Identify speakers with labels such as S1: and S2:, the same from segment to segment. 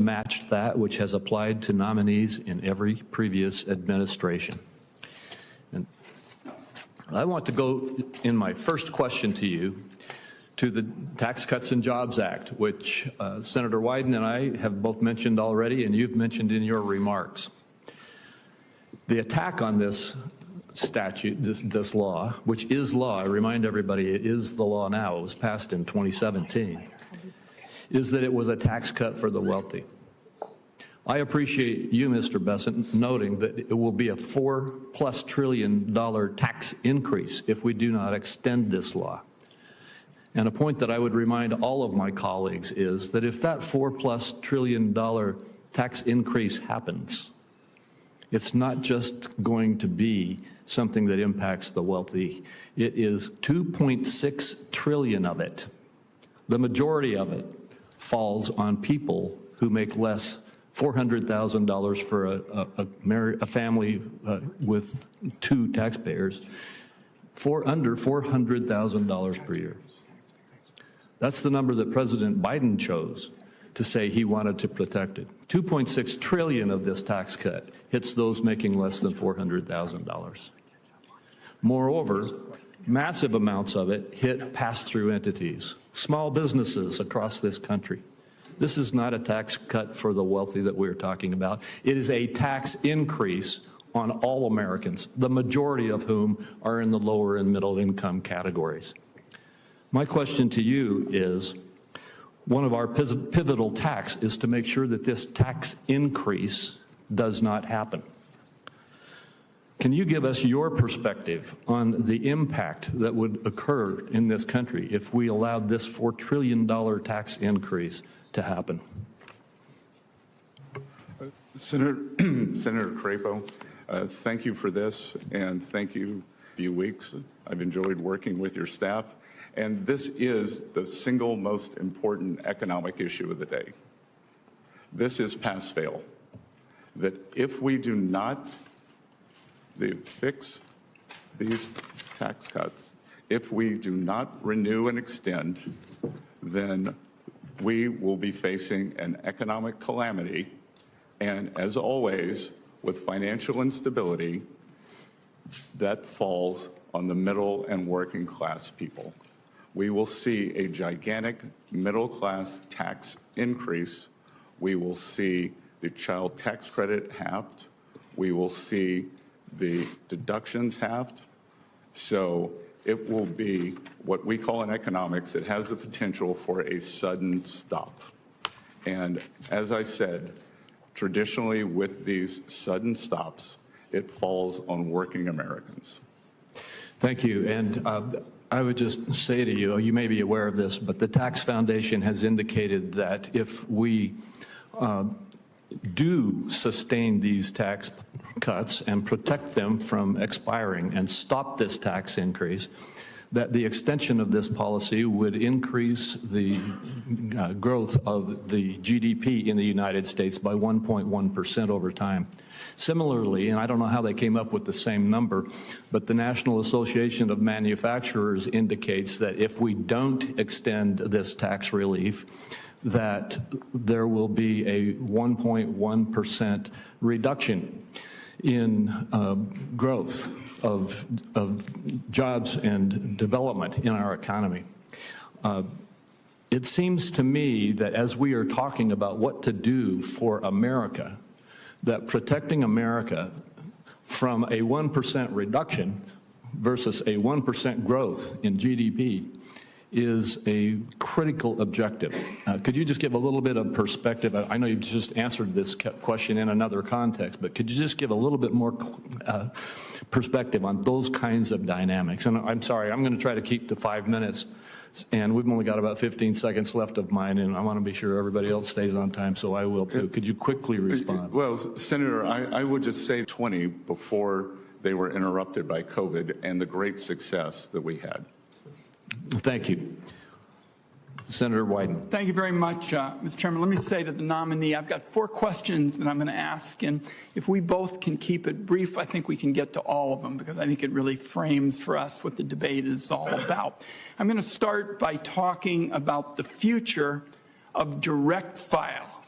S1: matched that which has applied to nominees in every previous administration. And I want to go in my first question to you to the Tax Cuts and Jobs Act, which Senator Wyden and I have both mentioned already, and you've mentioned in your remarks. The attack on this statute, this law, which is law, I remind everybody it is the law now, it was passed in 2017, is that it was a tax cut for the wealthy. I appreciate you, Mr. Bessent, noting that it will be a $4+ trillion tax increase if we do not extend this law. And a point that I would remind all of my colleagues is that if that $4+ trillion tax increase happens, it's not just going to be something that impacts the wealthy. It is $2.6 trillion of it. The majority of it falls on people who make less $400,000 for a family with 2 taxpayers, under $400,000 per year. That's the number that President Biden chose to say he wanted to protect it. $2.6 trillion of this tax cut hits those making less than $400,000. Moreover, massive amounts of it hit pass-through entities, small businesses across this country. This is not a tax cut for the wealthy that we're talking about. It is a tax increase on all Americans, the majority of whom are in the lower and middle income categories. My question to you is, one of our pivotal tasks is to make sure that this tax increase does not happen. Can you give us your perspective on the impact that would occur in this country if we allowed this $4 trillion tax increase to happen?
S2: Senator Crapo, thank you for this, and thank you for a few weeks. I've enjoyed working with your staff. And this is the single most important economic issue of the day. This is pass-fail. That if we do not fix these tax cuts, if we do not renew and extend, then we will be facing an economic calamity. And as always, with financial instability, that falls on the middle and working class people. We will see a gigantic middle-class tax increase. We will see the child tax credit halved. We will see the deductions halved. So it will be what we call in economics, it has the potential for a sudden stop. And as I said, traditionally with these sudden stops, it falls on working Americans.
S1: Thank you. And I would just say to you, you may be aware of this, but the Tax Foundation has indicated that if we do sustain these tax cuts and protect them from expiring and stop this tax increase, that the extension of this policy would increase the growth of the GDP in the United States by 1.1% over time. Similarly, and I don't know how they came up with the same number, but the National Association of Manufacturers indicates that if we don't extend this tax relief, that there will be a 1.1% reduction in growth of jobs and development in our economy. It seems to me that as we are talking about what to do for America, that protecting America from a 1% reduction versus a 1% growth in GDP is a critical objective. Could you just give a little bit of perspective? I know you've just answered this question in another context, but could you just give a little bit more perspective on those kinds of dynamics? And I'm sorry, I'm going to try to keep to 5 minutes, and we've only got about 15 seconds left of mine, and I want to be sure everybody else stays on time, so I will too. Could you quickly respond?
S2: Well, Senator, I would just say 20 before they were interrupted by COVID and the great success that we had.
S1: Thank you. Senator Wyden.
S3: Thank you very much, Mr. Chairman. Let me say to the nominee, I've got 4 questions that I'm going to ask, and if we both can keep it brief, I think we can get to all of them, because I think it really frames for us what the debate is all about. I'm going to start by talking about the future of direct file.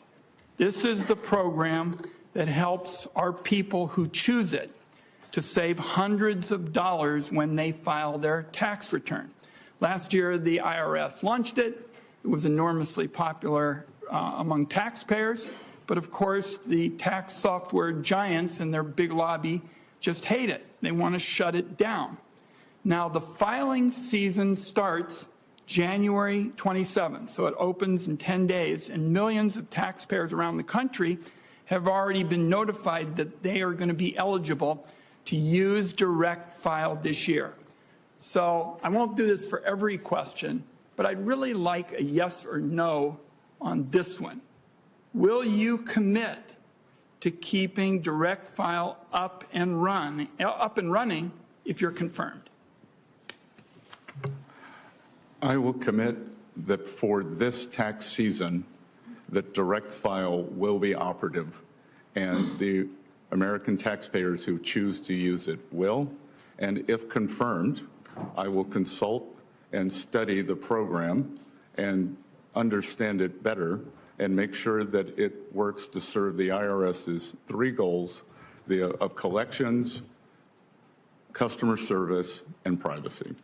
S3: This is the program that helps our people who choose it to save hundreds of dollars when they file their tax return. Last year, the IRS launched it. It was enormously popular among taxpayers, but of course, the tax software giants and their big lobby just hate it. They want to shut it down. Now, the filing season starts January 27th, so it opens in 10 days, and millions of taxpayers around the country have already been notified that they are going to be eligible to use Direct File this year. So I won't do this for every question, but I'd really like a yes or no on this one. Will you commit to keeping Direct File up and running if you're confirmed?
S2: I will commit that for this tax season, that Direct File will be operative, and the American taxpayers who choose to use it will. And if confirmed, I will consult and study the program and understand it better and make sure that it works to serve the IRS's three goals of collections, customer service, and privacy.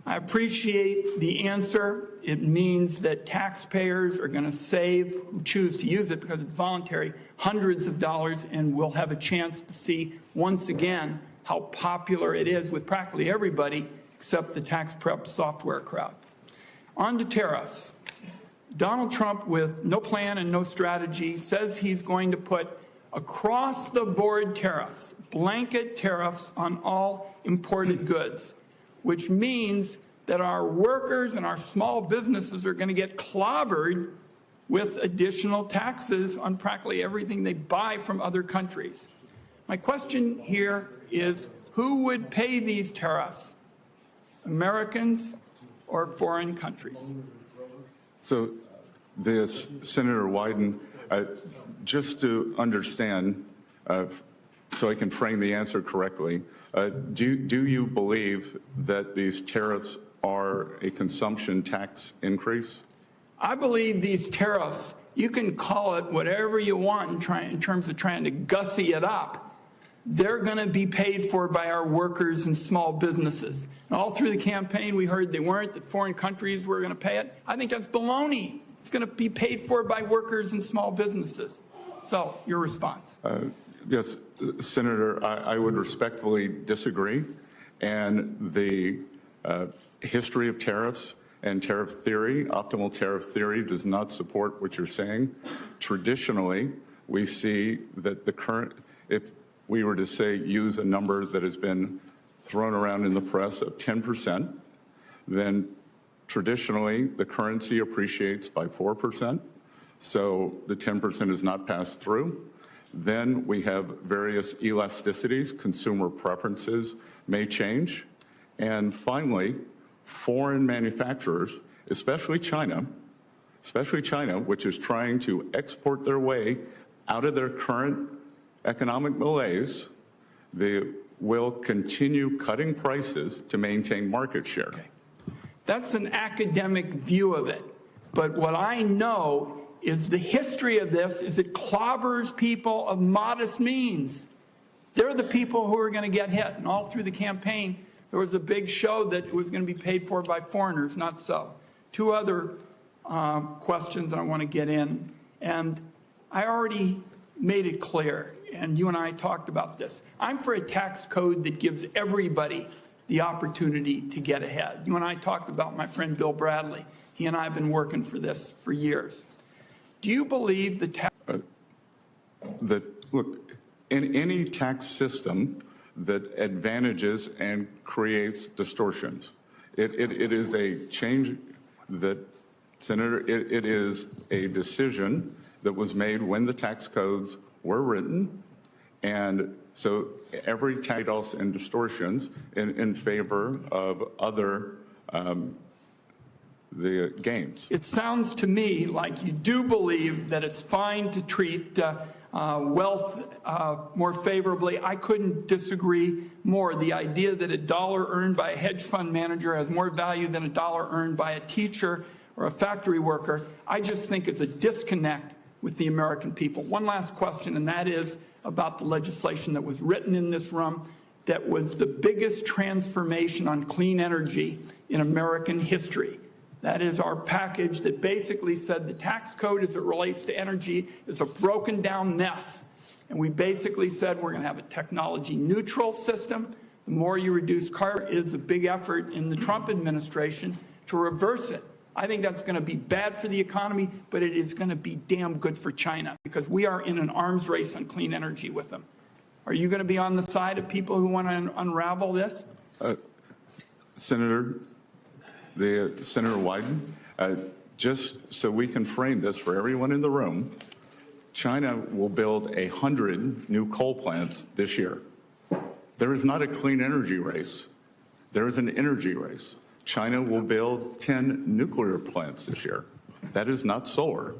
S3: I appreciate the answer. It means that taxpayers are going to save, who choose to use it because it's voluntary, hundreds of dollars, and we'll have a chance to see once again how popular it is with practically everybody except the tax prep software crowd. On to tariffs. Donald Trump, with no plan and no strategy, says he's going to put across-the-board tariffs, blanket tariffs on all imported goods, which means that our workers and our small businesses are going to get clobbered with additional taxes on practically everything they buy from other countries. My question here is, who would pay these tariffs? Americans or foreign countries?
S2: So this, Senator Wyden, just to understand, so I can frame the answer correctly, do you believe that these tariffs are a consumption tax increase?
S3: I believe these tariffs, you can call it whatever you want in terms of trying to gussy it up. They're going to be paid for by our workers and small businesses. And all through the campaign, we heard they weren't, that foreign countries were going to pay it. I think that's baloney. It's going to be paid for by workers and small businesses. So, your response.
S2: Yes, Senator, I would respectfully disagree. And the history of tariffs and tariff theory, optimal tariff theory, does not support what you're saying. Traditionally, we see that the current, if we were to say use a number that has been thrown around in the press of 10%, then traditionally the currency appreciates by 4%. So the 10% is not passed through. Then we have various elasticities, consumer preferences may change. And finally, foreign manufacturers, especially China, which is trying to export their way out of their current economic malaise, they will continue cutting prices to maintain market share.
S3: Okay. That's an academic view of it. But what I know is the history of this is it clobbers people of modest means. They're the people who are going to get hit. And all through the campaign, there was a big show that it was going to be paid for by foreigners, not so. Two other questions that I want to get in. And I already made it clear, and you and I talked about this. I'm for a tax code that gives everybody the opportunity to get ahead. You and I talked about my friend Bill Bradley. He and I have been working for this for years. Do you believe the tax...
S2: Look, in any tax system that advantages and creates distortions, it is a change that, Senator, it is a decision that was made when the tax codes were written, and so every trade-offs and distortions in favor of other the gains.
S3: It sounds to me like you do believe that it's fine to treat wealth more favorably. I couldn't disagree more. The idea that a dollar earned by a hedge fund manager has more value than a dollar earned by a teacher or a factory worker, I just think it's a disconnect with the American people. One last question, and that is about the legislation that was written in this room that was the biggest transformation on clean energy in American history. That is our package that basically said the tax code as it relates to energy is a broken down mess. And we basically said we're going to have a technology neutral system. The more you reduce carbon is a big effort in the Trump administration to reverse it. I think that's going to be bad for the economy, but it is going to be damn good for China because we are in an arms race on clean energy with them. Are you going to be on the side of people who want to unravel this?
S2: Senator Wyden, just so we can frame this for everyone in the room, China will build 100 new coal plants this year. There is not a clean energy race. There is an energy race. China will build 10 nuclear plants this year. That is not solar.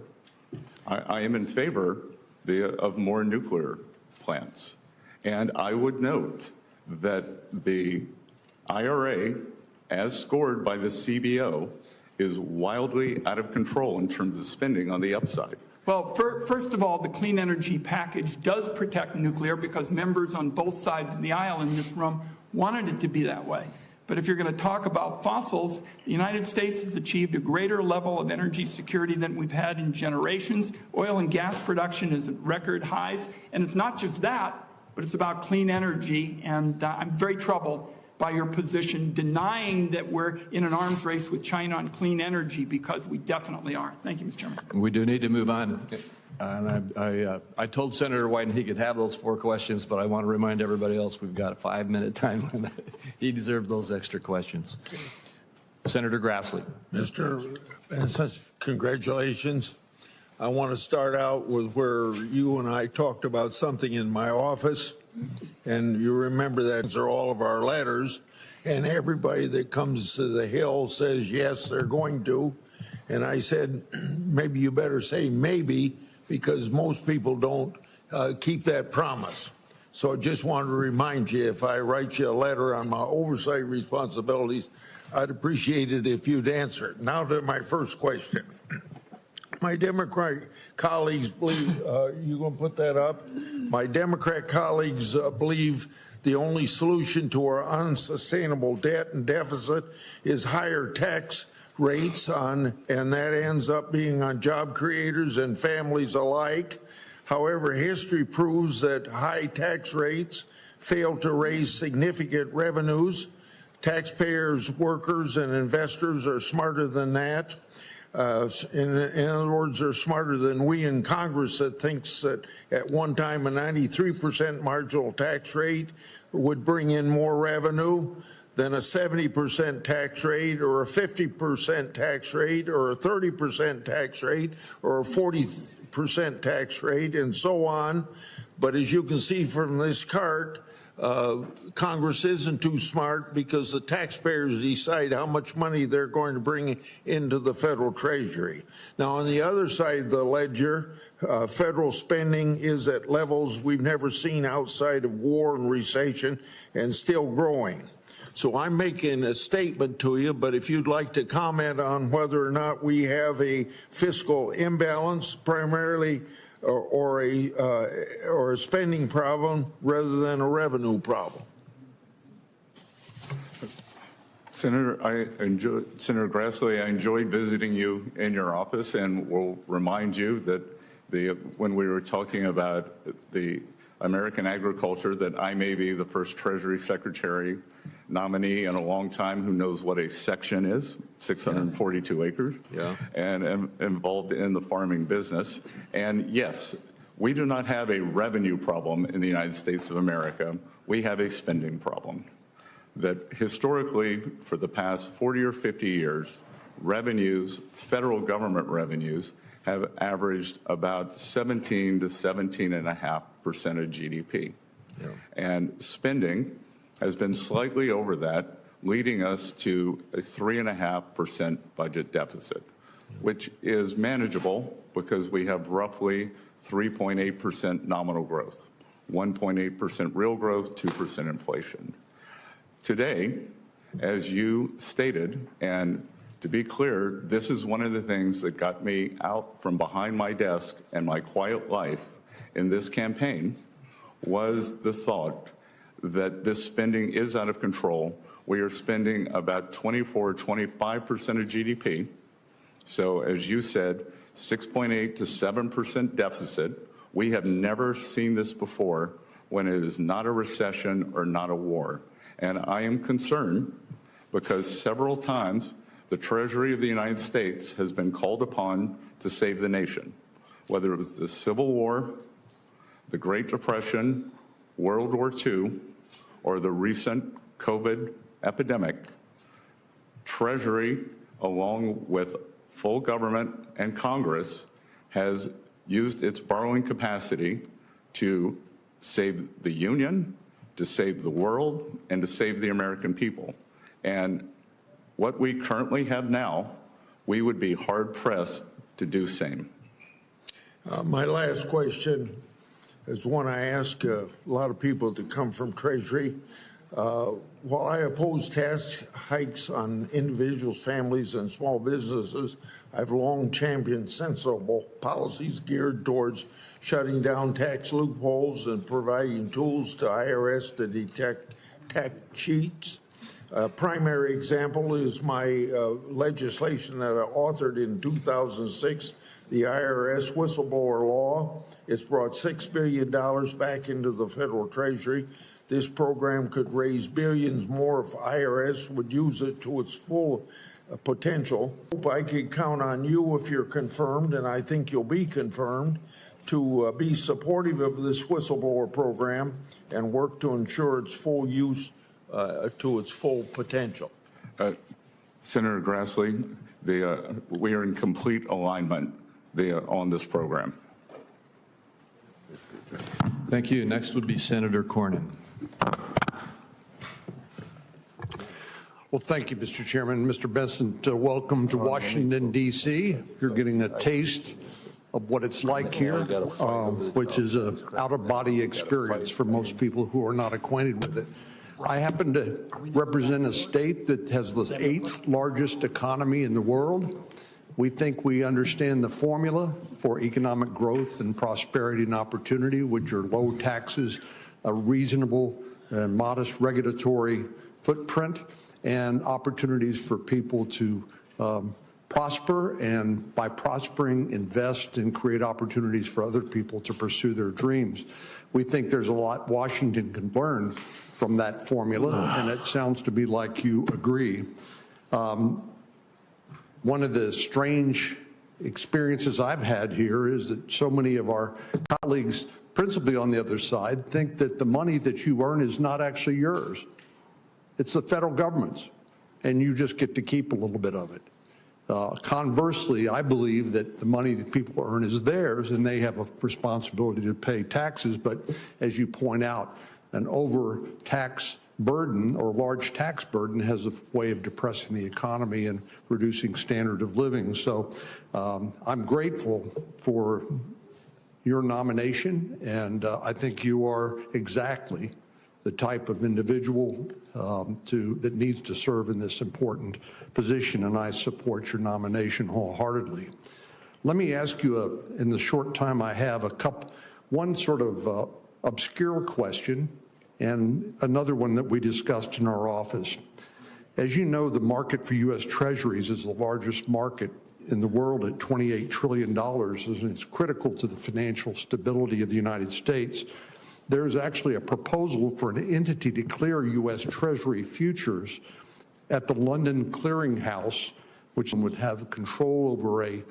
S2: I am in favor of more nuclear plants. And I would note that the IRA, as scored by the CBO, is wildly out of control in terms of spending on the upside.
S3: Well, first of all, the clean energy package does protect nuclear because members on both sides of the aisle in this room wanted it to be that way. But if you're going to talk about fossils, the United States has achieved a greater level of energy security than we've had in generations. Oil and gas production is at record highs. And it's not just that, but it's about clean energy. And I'm very troubled by your position denying that we're in an arms race with China on clean energy, because we definitely are. Thank you, Mr. Chairman.
S1: We do need to move on. And I told Senator Wyden he could have those 4 questions, but I want to remind everybody else we've got a 5-minute time limit. He deserved those extra questions. Senator Grassley.
S4: Mr. Benson, congratulations. I want to start out with where you and I talked about something in my office, and you remember that these are all of our letters, and everybody that comes to the Hill says, yes, they're going to. And I said, maybe you better say maybe, because most people don't keep that promise. So I just wanted to remind you, if I write you a letter on my oversight responsibilities, I'd appreciate it if you'd answer it. Now to my first question. My Democrat colleagues believe, you gonna put that up? My Democrat colleagues believe the only solution to our unsustainable debt and deficit is higher tax rates and that ends up being on job creators and families alike. However, history proves that high tax rates fail to raise significant revenues. Taxpayers, workers, and investors are smarter than that. In other words, they're smarter than we in Congress that thinks that at one time a 93% marginal tax rate would bring in more revenue than a 70% tax rate or a 50% tax rate or a 30% tax rate or a 40% tax rate and so on. But as you can see from this chart, Congress isn't too smart because the taxpayers decide how much money they're going to bring into the federal treasury. Now, on the other side of the ledger, federal spending is at levels we've never seen outside of war and recession and still growing. So I'm making a statement to you, but if you'd like to comment on whether or not we have a fiscal imbalance primarily or a spending problem rather than a revenue problem.
S2: Senator Grassley, I enjoyed visiting you in your office, and will remind you that when we were talking about the American agriculture, that I may be the first Treasury Secretary nominee in a long time who knows what a section is, 642 acres, and am involved in the farming business. And yes, we do not have a revenue problem in the United States of America. We have a spending problem. That historically, for the past 40 or 50 years, revenues, federal government revenues, have averaged about 17 to 17.5% of GDP. And spending has been slightly over that, leading us to a 3.5% budget deficit, which is manageable because we have roughly 3.8% nominal growth, 1.8% real growth, 2% inflation. Today, as you stated, and To be clear, this is one of the things that got me out from behind my desk and my quiet life in this campaign was the thought that this spending is out of control. We are spending about 24, 25% of GDP. So as you said, 6.8 to 7% deficit. We have never seen this before when it is not a recession or not a war. And I am concerned because several times the Treasury of the United States has been called upon to save the nation, whether it was the Civil War, the Great Depression, World War II, or the recent COVID epidemic. Treasury, along with full government and Congress, has used its borrowing capacity to save the Union, to save the world, and to save the American people. And what we currently have now, we would be hard-pressed to do same.
S4: My last question is one I ask a lot of people to come from Treasury. While I oppose tax hikes on individuals, families, and small businesses, I've long championed sensible policies geared towards shutting down tax loopholes and providing tools to IRS to detect tax cheats. A primary example is my legislation that I authored in 2006, the IRS whistleblower law. It's brought $6 billion back into the federal treasury. This program could raise billions more if IRS would use it to its full potential. Hope I could count on you if you're confirmed, and I think you'll be confirmed, to be supportive of this whistleblower program and work to ensure its full use to its full potential.
S2: Senator Grassley, we are in complete alignment on this program.
S1: Thank you. Next would be Senator Cornyn.
S5: Well, thank you, Mr. Chairman. Mr. Benson, welcome to Washington, D.C. You're getting a taste of what it's like here, which is an out-of-body experience for most people who are not acquainted with it. I happen to represent a state that has the 8th largest economy in the world. We think we understand the formula for economic growth and prosperity and opportunity, which are low taxes, a reasonable and modest regulatory footprint, and opportunities for people to prosper, and by prospering, invest and create opportunities for other people to pursue their dreams. We think there's a lot Washington can learn from that formula, and it sounds to be like you agree. One of the strange experiences I've had here is that so many of our colleagues, principally on the other side, think that the money that you earn is not actually yours. It's the federal government's, and you just get to keep a little bit of it. Conversely, I believe that the money that people earn is theirs, and they have a responsibility to pay taxes. But as you point out, an over-tax burden or large tax burden has a way of depressing the economy and reducing standard of living. So I'm grateful for your nomination, and I think you are exactly the type of individual that needs to serve in this important position, and I support your nomination wholeheartedly. Let me ask you, in the short time I have, one sort of obscure question and another one that we discussed in our office. As you know, the market for U.S. Treasuries is the largest market in the world at $28 trillion, and it's critical to the financial stability of the United States. There's actually a proposal for an entity to clear U.S. Treasury futures at the London Clearing House, which would have control over a,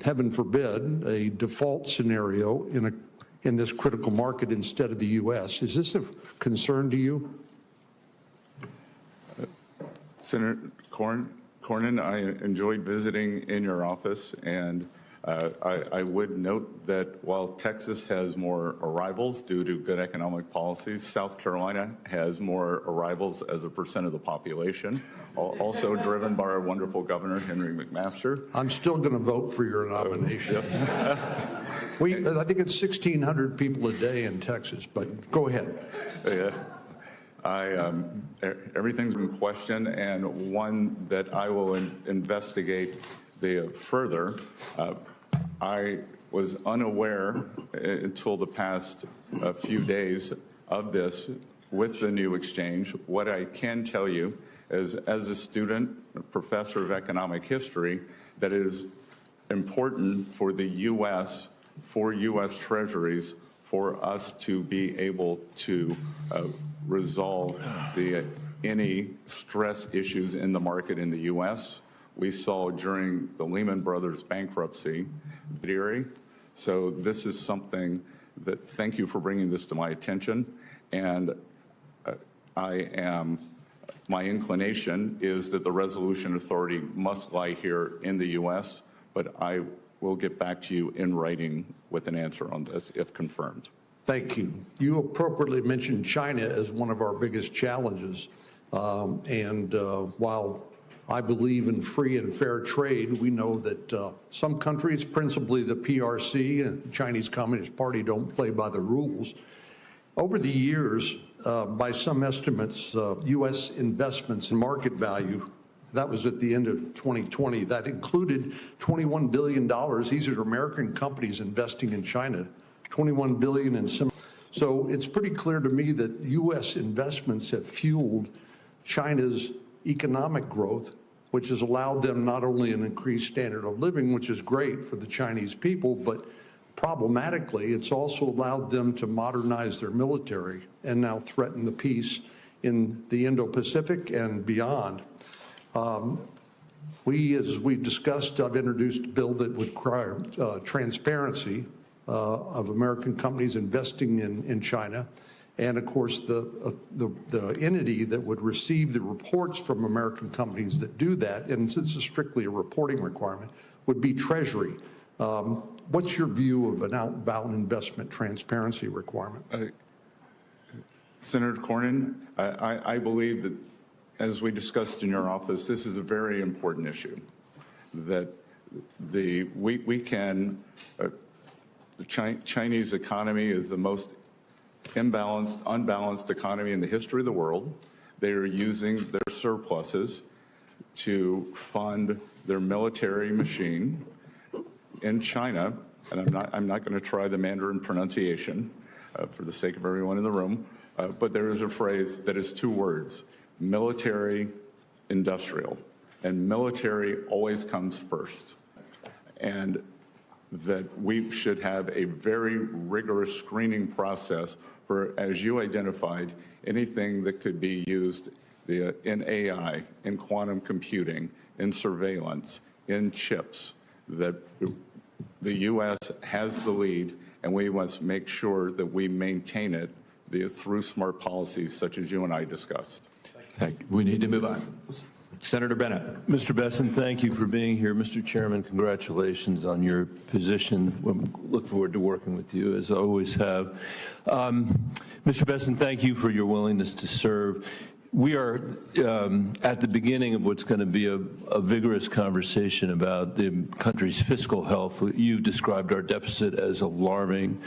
S5: heaven forbid, a default scenario in this critical market instead of the U.S. Is this a concern to you?
S2: Senator Cornyn, I enjoyed visiting in your office, and I would note that while Texas has more arrivals due to good economic policies, South Carolina has more arrivals as a percent of the population, also driven by our wonderful governor, Henry McMaster.
S5: I'm still going to vote for your nomination. I think it's 1,600 people a day in Texas, but go ahead.
S2: Yeah. Everything's in question, and one that I will investigate further. I was unaware until the past few days of this with the new exchange. What I can tell you is, as a student, a professor of economic history, that it is important for the U.S., for U.S. Treasuries, for us to be able to resolve any stress issues in the market in the U.S. We saw during the Lehman Brothers bankruptcy. So this is something that, thank you for bringing this to my attention. And my inclination is that the resolution authority must lie here in the U.S., but I will get back to you in writing with an answer on this if confirmed.
S5: Thank you. You appropriately mentioned China as one of our biggest challenges. While I believe in free and fair trade, we know that some countries, principally the PRC and the Chinese Communist Party, don't play by the rules. Over the years, by some estimates, U.S. investments in market value, that was at the end of 2020, that included $21 billion. These are American companies investing in China, $21 billion in some. So it's pretty clear to me that U.S. investments have fueled China's economic growth, which has allowed them not only an increased standard of living, which is great for the Chinese people, but problematically, it's also allowed them to modernize their military and now threaten the peace in the Indo-Pacific and beyond. As we've discussed, I've introduced a bill that would require transparency of American companies investing in China. And of course, the entity that would receive the reports from American companies that do that, and since it's strictly a reporting requirement, would be Treasury. What's your view of an outbound investment transparency requirement?
S2: Senator Cornyn, I believe that, as we discussed in your office, this is a very important issue. That the Chinese economy is the most unbalanced economy in the history of the world. They are using their surpluses to fund their military machine in China, and I'm not going to try the Mandarin pronunciation for the sake of everyone in the room, but there is a phrase that is two words: military industrial, and military always comes first. And that we should have a very rigorous screening process for, as you identified, anything that could be used in AI, in quantum computing, in surveillance, in chips, that the U.S. has the lead, and we must make sure that we maintain it through smart policies such as you and I discussed.
S1: Thank you. We need to move on. Senator Bennett.
S6: Mr. Besson, thank you for being here. Mr. Chairman, congratulations on your position. We look forward to working with you, as I always have. Mr. Besson, thank you for your willingness to serve. We are at the beginning of what's going to be a vigorous conversation about the country's fiscal health. You've described our deficit as alarming,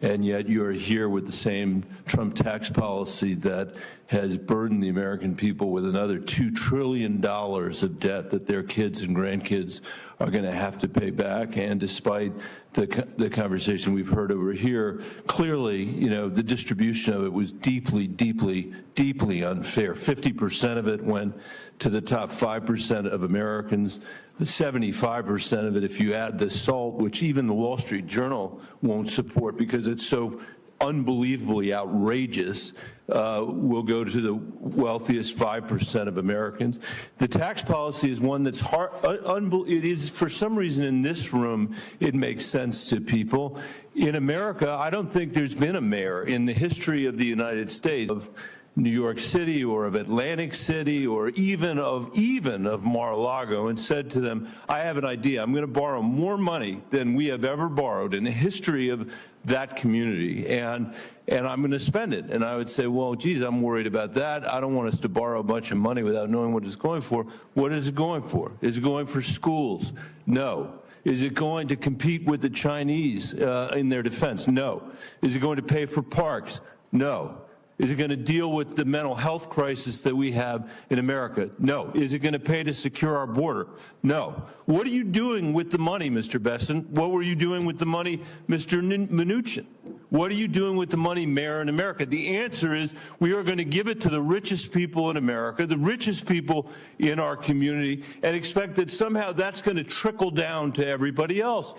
S6: and yet you are here with the same Trump tax policy that has burdened the American people with another $2 trillion of debt that their kids and grandkids are going to have to pay back. And despite the conversation we've heard over here, clearly, you know, the distribution of it was deeply, deeply, deeply unfair. 50% of it went to the top 5% of Americans, 75% of it, if you add the SALT, which even the Wall Street Journal won't support because it's so unbelievably outrageous, will go to the wealthiest 5% of Americans. The tax policy is one that's hard. It is, for some reason in this room, it makes sense to people. In America, I don't think there's been a mayor in the history of the United States of New York City or of Atlantic City or even of Mar-a-Lago and said to them, I have an idea. I'm going to borrow more money than we have ever borrowed in the history of that community, and I'm going to spend it. And I would say, well, geez, I'm worried about that. I don't want us to borrow a bunch of money without knowing what it's going for. What is it going for? Is it going for schools? No. Is it going to compete with the Chinese in their defense? No. Is it going to pay for parks? No. Is it going to deal with the mental health crisis that we have in America? No. Is it going to pay to secure our border? No. What are you doing with the money, Mr. Besson? What were you doing with the money, Mr. Mnuchin? What are you doing with the money, Mayor, in America? The answer is we are going to give it to the richest people in America, the richest people in our community, and expect that somehow that's going to trickle down to everybody else.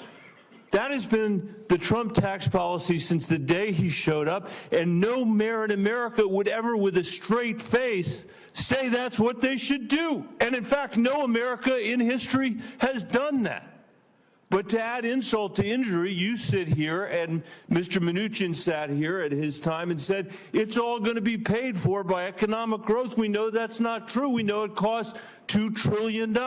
S6: That has been the Trump tax policy since the day he showed up, and no mayor in America would ever, with a straight face, say that's what they should do. And in fact, no America in history has done that. But to add insult to injury, you sit here, and Mr. Mnuchin sat here at his time and said it's all going to be paid for by economic growth. We know that's not true. We know it costs $2 trillion.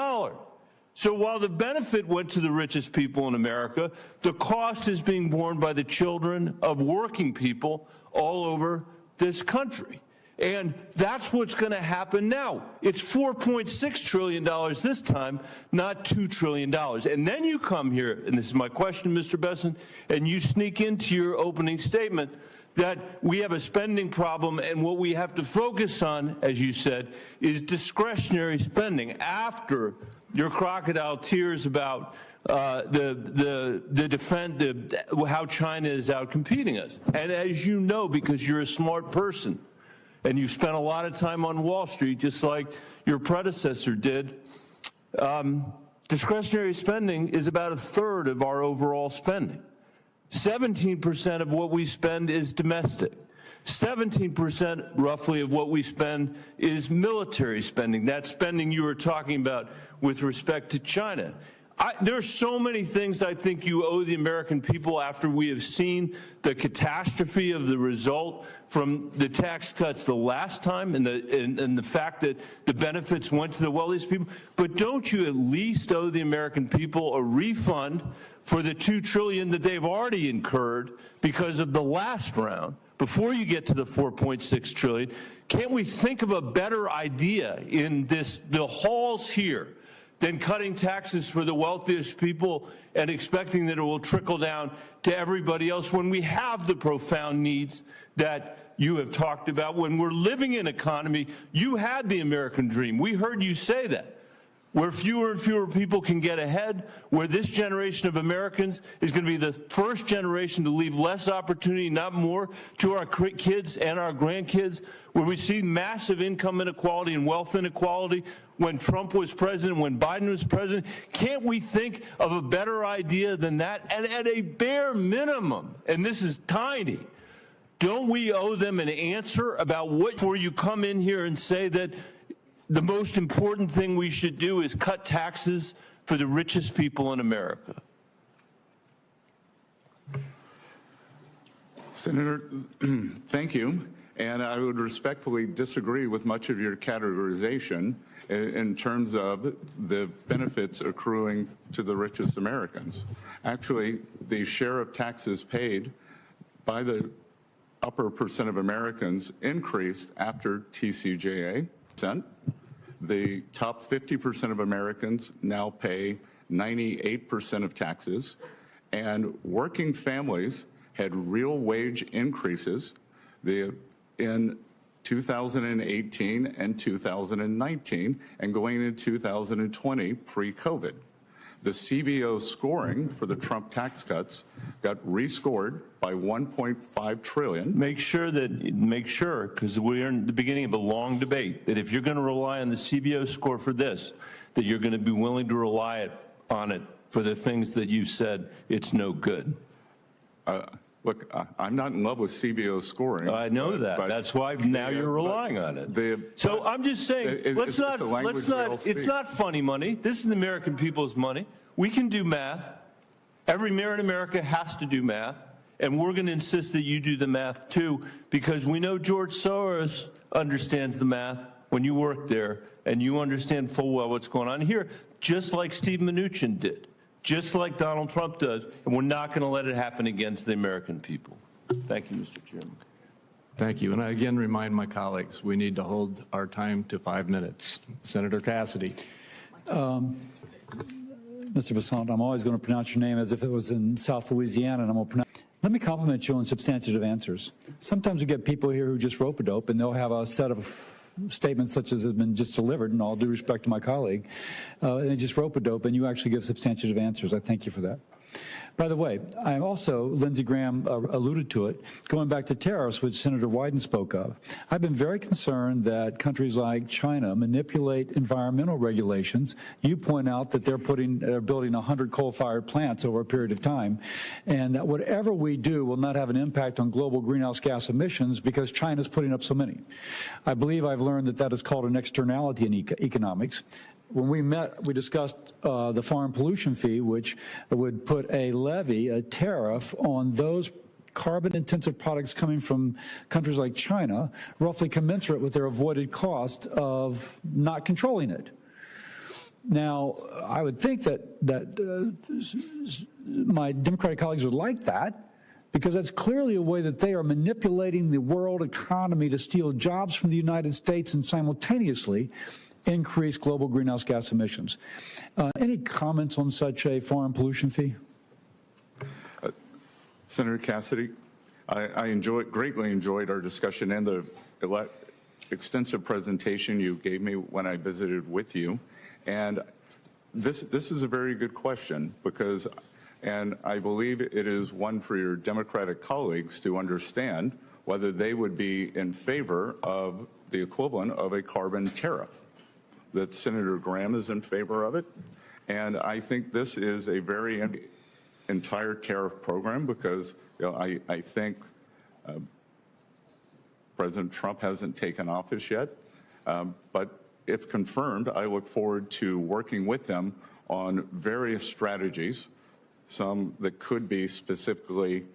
S6: So while the benefit went to the richest people in America, the cost is being borne by the children of working people all over this country. And that's what's going to happen now. It's $4.6 trillion this time, not $2 trillion. And then you come here, and this is my question, Mr. Besson, and you sneak into your opening statement that we have a spending problem, and what we have to focus on, as you said, is discretionary spending after your crocodile tears about how China is out competing us. And as you know, because you're a smart person, and you've spent a lot of time on Wall Street, just like your predecessor did, discretionary spending is about a third of our overall spending. 17% of what we spend is domestic. 17% roughly of what we spend is military spending, that spending you were talking about with respect to China. There are so many things I think you owe the American people after we have seen the catastrophe of the result from the tax cuts the last time and the fact that the benefits went to the wealthiest people. But don't you at least owe the American people a refund for the $2 trillion that they've already incurred because of the last round before you get to the $4.6 trillion? Can't we think of a better idea in the halls here than cutting taxes for the wealthiest people and expecting that it will trickle down to everybody else when we have the profound needs that you have talked about? When we're living in an economy, you had the American dream. We heard you say that, where fewer and fewer people can get ahead, where this generation of Americans is going to be the first generation to leave less opportunity, not more, to our kids and our grandkids, where we see massive income inequality and wealth inequality when Trump was president, when Biden was president. Can't we think of a better idea than that? And at a bare minimum, and this is tiny, don't we owe them an answer about what, before you come in here and say that the most important thing we should do is cut taxes for the richest people in America?
S2: Senator, thank you. And I would respectfully disagree with much of your categorization in terms of the benefits accruing to the richest Americans. Actually, the share of taxes paid by the upper percent of Americans increased after TCJA. The top 50% of Americans now pay 98% of taxes, and working families had real wage increases in 2018 and 2019, and going into 2020 pre-COVID. The CBO scoring for the Trump tax cuts got rescored by $1.5 trillion.
S6: Make sure, because we're in the beginning of a long debate, that if you're going to rely on the CBO score for this, that you're going to be willing to rely on it for the things that you said it's no good.
S2: Look, I'm not in love with CBO scoring.
S6: I know that. That's why now you're relying on it. So I'm just saying, it's not funny money. This is the American people's money. We can do math. Every mayor in America has to do math. And we're going to insist that you do the math too, because we know George Soros understands the math when you work there, and you understand full well what's going on here, just like Steve Mnuchin did, just like Donald Trump does, and we're not going to let it happen against the American people. Thank you, Mr. Chairman.
S1: Thank you. And I again remind my colleagues, we need to hold our time to 5 minutes. Senator Cassidy.
S7: Mr. Besson, I'm always going to pronounce your name as if it was in South Louisiana, and I'm going to pronounce. Let me compliment you on substantive answers. Sometimes we get people here who just rope-a-dope, and they'll have a set of statements such as have been just delivered, and all due respect to my colleague, and they just rope-a-dope, and you actually give substantive answers. I thank you for that. By the way, I'm also, Lindsey Graham alluded to it, going back to tariffs, which Senator Wyden spoke of. I've been very concerned that countries like China manipulate environmental regulations. You point out that they're building 100 coal-fired plants over a period of time, and that whatever we do will not have an impact on global greenhouse gas emissions because China's putting up so many. I believe I've learned that that is called an externality in economics. When we met, we discussed the foreign pollution fee, which would put a levy, a tariff, on those carbon-intensive products coming from countries like China, roughly commensurate with their avoided cost of not controlling it. Now, I would think that my Democratic colleagues would like that, because that's clearly a way that they are manipulating the world economy to steal jobs from the United States and simultaneously increase global greenhouse gas emissions. Any comments on such a foreign pollution fee?
S2: Senator Cassidy, I greatly enjoyed our discussion and the extensive presentation you gave me when I visited with you. And this is a very good question because, and I believe it is one for your Democratic colleagues to understand whether they would be in favor of the equivalent of a carbon tariff. That Senator Graham is in favor of it. And I think this is a very entire tariff program because I think President Trump hasn't taken office yet. But if confirmed, I look forward to working with him on various strategies, some that could be specifically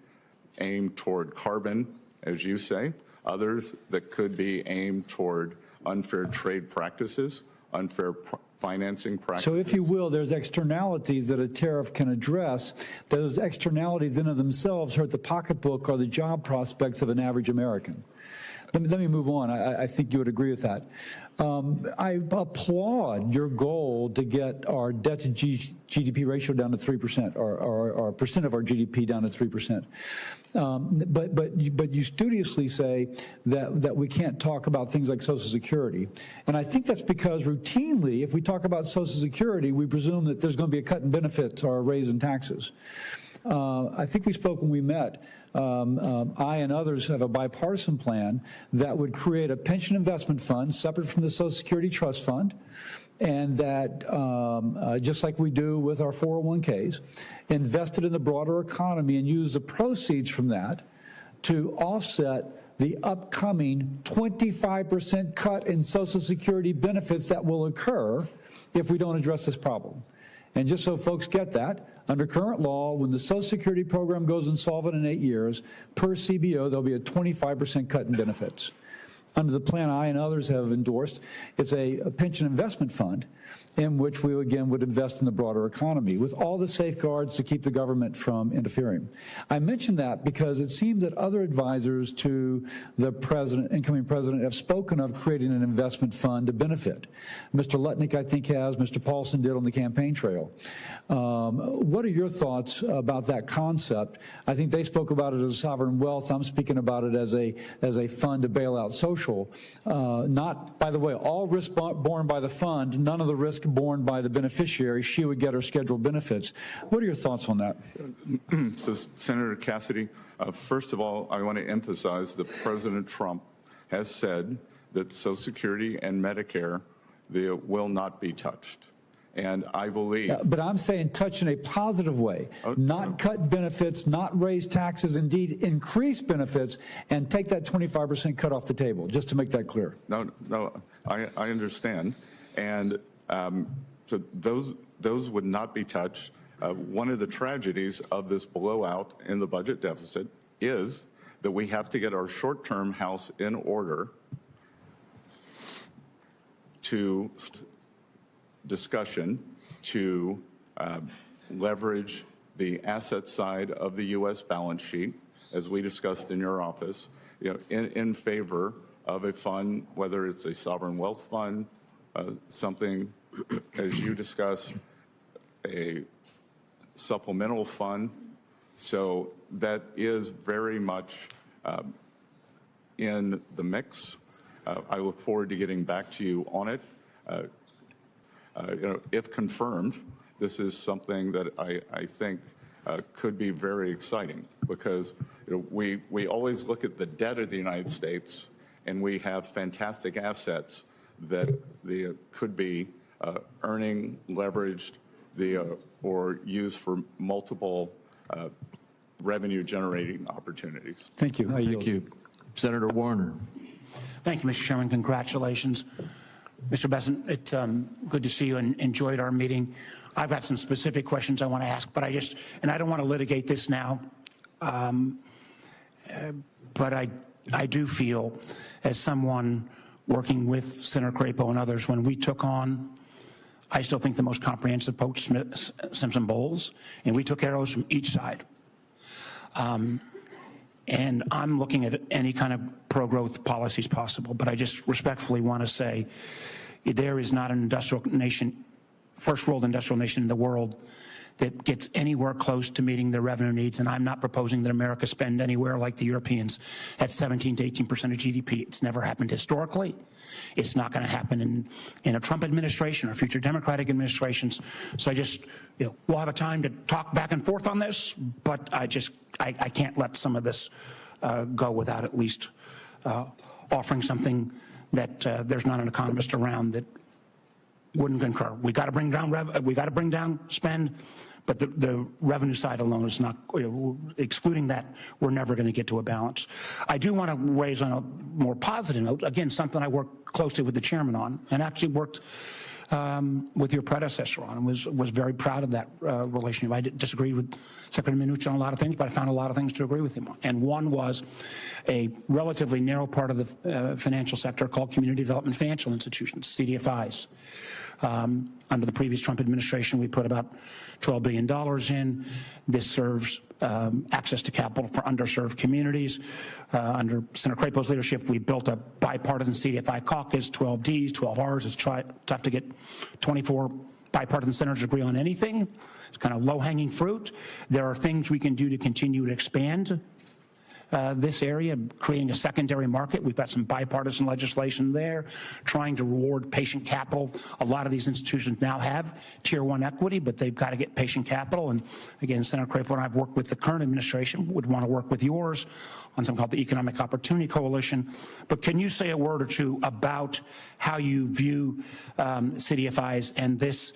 S2: aimed toward carbon, as you say, others that could be aimed toward unfair trade practices, unfair financing practices.
S7: So if you will, there's externalities that a tariff can address. Those externalities in and of themselves hurt the pocketbook or the job prospects of an average American. Let me move on. I think you would agree with that. I applaud your goal to get our debt to GDP ratio down to 3%, or percent of our GDP down to 3%. But you studiously say that we can't talk about things like Social Security. And I think that's because routinely, if we talk about Social Security, we presume that there's going to be a cut in benefits or a raise in taxes. I think we spoke when we met. I and others have a bipartisan plan that would create a pension investment fund separate from the Social Security Trust Fund, and that, just like we do with our 401ks, invested in the broader economy and use the proceeds from that to offset the upcoming 25% cut in Social Security benefits that will occur if we don't address this problem. And just so folks get that, under current law, when the Social Security program goes insolvent in 8 years, per CBO, there'll be a 25% cut in benefits. Under the plan I and others have endorsed, it's a pension investment fund in which we, again, would invest in the broader economy with all the safeguards to keep the government from interfering. I mention that because it seems that other advisors to the president, incoming president, have spoken of creating an investment fund to benefit. Mr. Lutnick, I think, has. Mr. Paulson did on the campaign trail. What are your thoughts about that concept? I think they spoke about it as sovereign wealth. I'm speaking about it as a fund to bail out social. Not, by the way, all risk borne by the fund, none of the risk borne by the beneficiary. She would get her scheduled benefits. What are your thoughts on that?
S2: So, Senator Cassidy, first of all, I want to emphasize that President Trump has said that Social Security and Medicare will not be touched. And I believe...
S7: but I'm saying touch in a positive way, not cut benefits, not raise taxes, indeed increase benefits, and take that 25% cut off the table, just to make that clear.
S2: No, I understand. And so those would not be touched. One of the tragedies of this blowout in the budget deficit is that we have to get our short-term house in order to discussion to leverage the asset side of the U.S. balance sheet, as we discussed in your office, in favor of a fund, whether it's a sovereign wealth fund, something, as you discussed, a supplemental fund. So that is very much in the mix. I look forward to getting back to you on it. If confirmed, this is something that I think could be very exciting, because we always look at the debt of the United States, and we have fantastic assets that could be earning, leveraged, or used for multiple revenue-generating opportunities.
S7: Thank you.
S1: Thank you. Senator Warner.
S8: Thank you, Mr. Chairman. Congratulations. Mr. Besson, it's good to see you and enjoyed our meeting. I've got some specific questions I want to ask, but I don't want to litigate this now. But I do feel, as someone working with Senator Crapo and others, when we took on, I still think, the most comprehensive post-Simpson-Bowles, and we took arrows from each side. And I'm looking at any kind of pro-growth policies possible, but I just respectfully want to say there is not an industrial nation, first world industrial nation in the world, that gets anywhere close to meeting their revenue needs, and I'm not proposing that America spend anywhere like the Europeans at 17 to 18% of GDP. It's never happened historically. It's not going to happen in a Trump administration or future Democratic administrations. So we'll have a time to talk back and forth on this, but I can't let some of this go without at least offering something that there's not an economist around that wouldn't concur. We got to bring down spend, but the revenue side alone is not. Excluding that, we're never going to get to a balance. I do want to raise on a more positive note, again, something I worked closely with the chairman on, and actually worked with your predecessor on, and was very proud of that relationship. I disagreed with Secretary Mnuchin on a lot of things, but I found a lot of things to agree with him on. And one was a relatively narrow part of the financial sector called Community Development Financial Institutions, CDFIs. Under the previous Trump administration, we put about $12 billion in. This serves access to capital for underserved communities. Under Senator Crapo's leadership, we built a bipartisan CDFI caucus, 12 Ds, 12 Rs. It's tough to get 24 bipartisan senators to agree on anything. It's kind of low-hanging fruit. There are things we can do to continue to expand this area, creating a secondary market. We've got some bipartisan legislation there, trying to reward patient capital. A lot of these institutions now have Tier 1 equity, but they've got to get patient capital. And again, Senator Crapo and I have worked with the current administration, would want to work with yours on something called the Economic Opportunity Coalition. But can you say a word or two about how you view CDFIs and this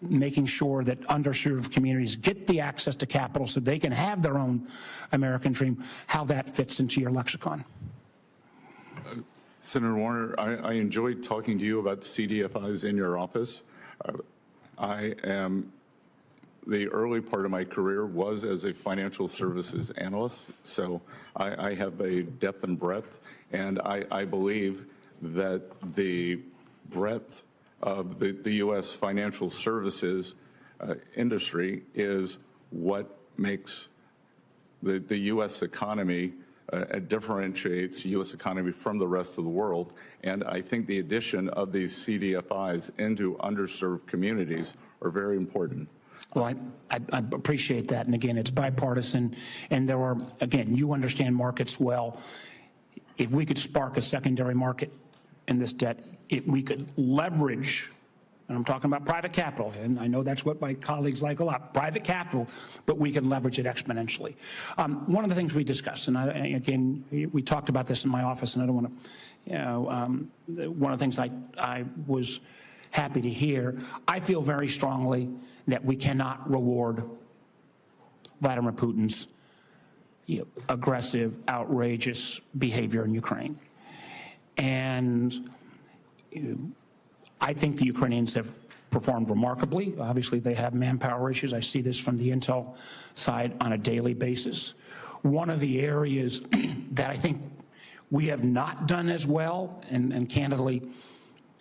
S8: making sure that underserved communities get the access to capital so they can have their own American dream, how that fits into your lexicon?
S2: Senator Warner, I enjoyed talking to you about CDFIs in your office. The early part of my career was as a financial services analyst, so I have a depth and breadth, and I believe that the breadth of the U.S. financial services industry is what makes the U.S. economy, differentiates the U.S. economy from the rest of the world. And I think the addition of these CDFIs into underserved communities are very important.
S8: Well, I appreciate that. And again, it's bipartisan. And there are, again, you understand markets well. If we could spark a secondary market in this debt, we could leverage, and I'm talking about private capital, and I know that's what my colleagues like a lot, private capital, but we can leverage it exponentially. One of the things we discussed, and again, we talked about this in my office, and I don't want to, one of the things I was happy to hear, I feel very strongly that we cannot reward Vladimir Putin's aggressive, outrageous behavior in Ukraine. And I think the Ukrainians have performed remarkably. Obviously, they have manpower issues. I see this from the intel side on a daily basis. One of the areas that I think we have not done as well, and candidly,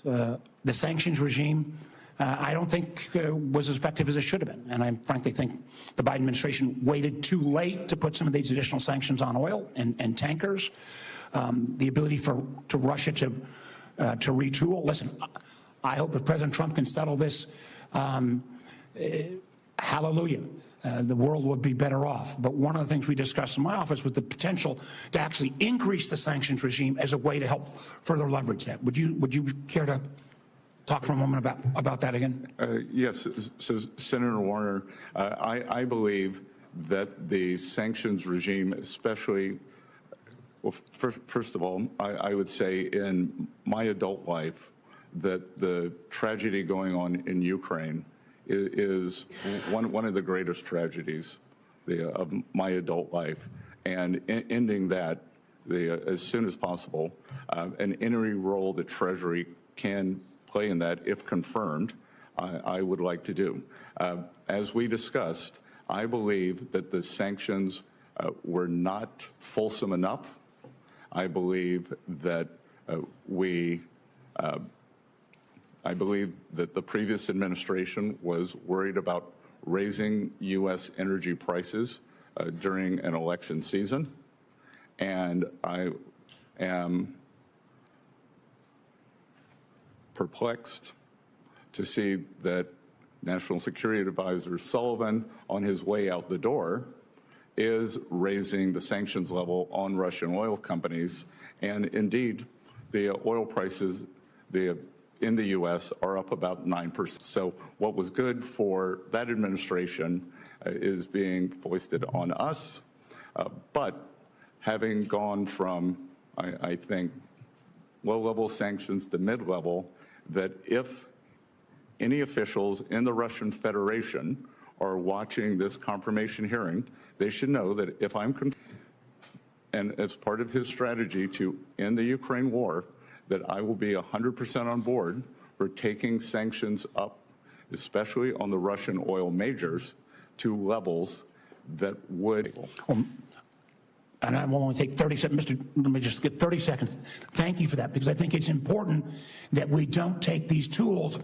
S8: the sanctions regime, I don't think was as effective as it should have been. And I frankly think the Biden administration waited too late to put some of these additional sanctions on oil and tankers. The ability for Russia to retool. Listen, I hope if President Trump can settle this, hallelujah. the world would be better off. But one of the things we discussed in my office was the potential to actually increase the sanctions regime as a way to help further leverage that. Would you care to talk for a moment about that again?
S2: Yes. So, Senator Warner, I believe that the sanctions regime, especially, well, first of all, I would say in my adult life that the tragedy going on in Ukraine is one of the greatest tragedies of my adult life, and ending that as soon as possible, and any role the Treasury can play in that, if confirmed, I would like to do. As we discussed, I believe that the sanctions were not fulsome enough. I believe that I believe that the previous administration was worried about raising U.S. energy prices during an election season, and I am perplexed to see that National Security Advisor Sullivan, on his way out the door, is raising the sanctions level on Russian oil companies, and indeed, the oil prices in the U.S. are up about 9%. So what was good for that administration is being foisted on us. But having gone from, I think, low-level sanctions to mid-level, that if any officials in the Russian Federation are watching this confirmation hearing, they should know that if I'm and as part of his strategy to end the Ukraine war, that I will be 100% on board for taking sanctions up, especially on the Russian oil majors, to levels that would.
S8: And I will only take 30 seconds. Let me just get 30 seconds. Thank you for that, because I think it's important that we don't take these tools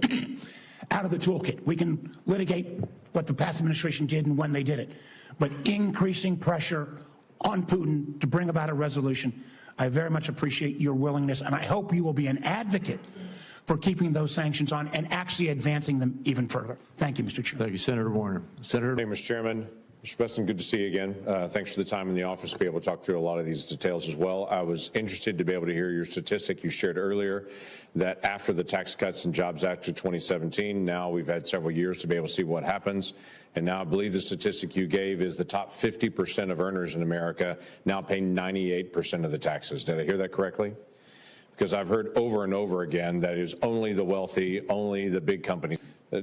S8: out of the toolkit. We can litigate what the past administration did and when they did it, but increasing pressure on Putin to bring about a resolution, I very much appreciate your willingness, and I hope you will be an advocate for keeping those sanctions on and actually advancing them even further. Thank you, Mr. Chairman.
S1: Thank you, Senator Warner. Senator.
S9: Thank you, Mr. Chairman. Mr. Besson, good to see you again. Thanks for the time in the office to be able to talk through a lot of these details as well. I was interested to be able to hear your statistic you shared earlier that after the Tax Cuts and Jobs Act of 2017, now we've had several years to be able to see what happens. And now I believe the statistic you gave is the top 50% of earners in America now pay 98% of the taxes. Did I hear that correctly? Because I've heard over and over again that it is only the wealthy, only the big companies.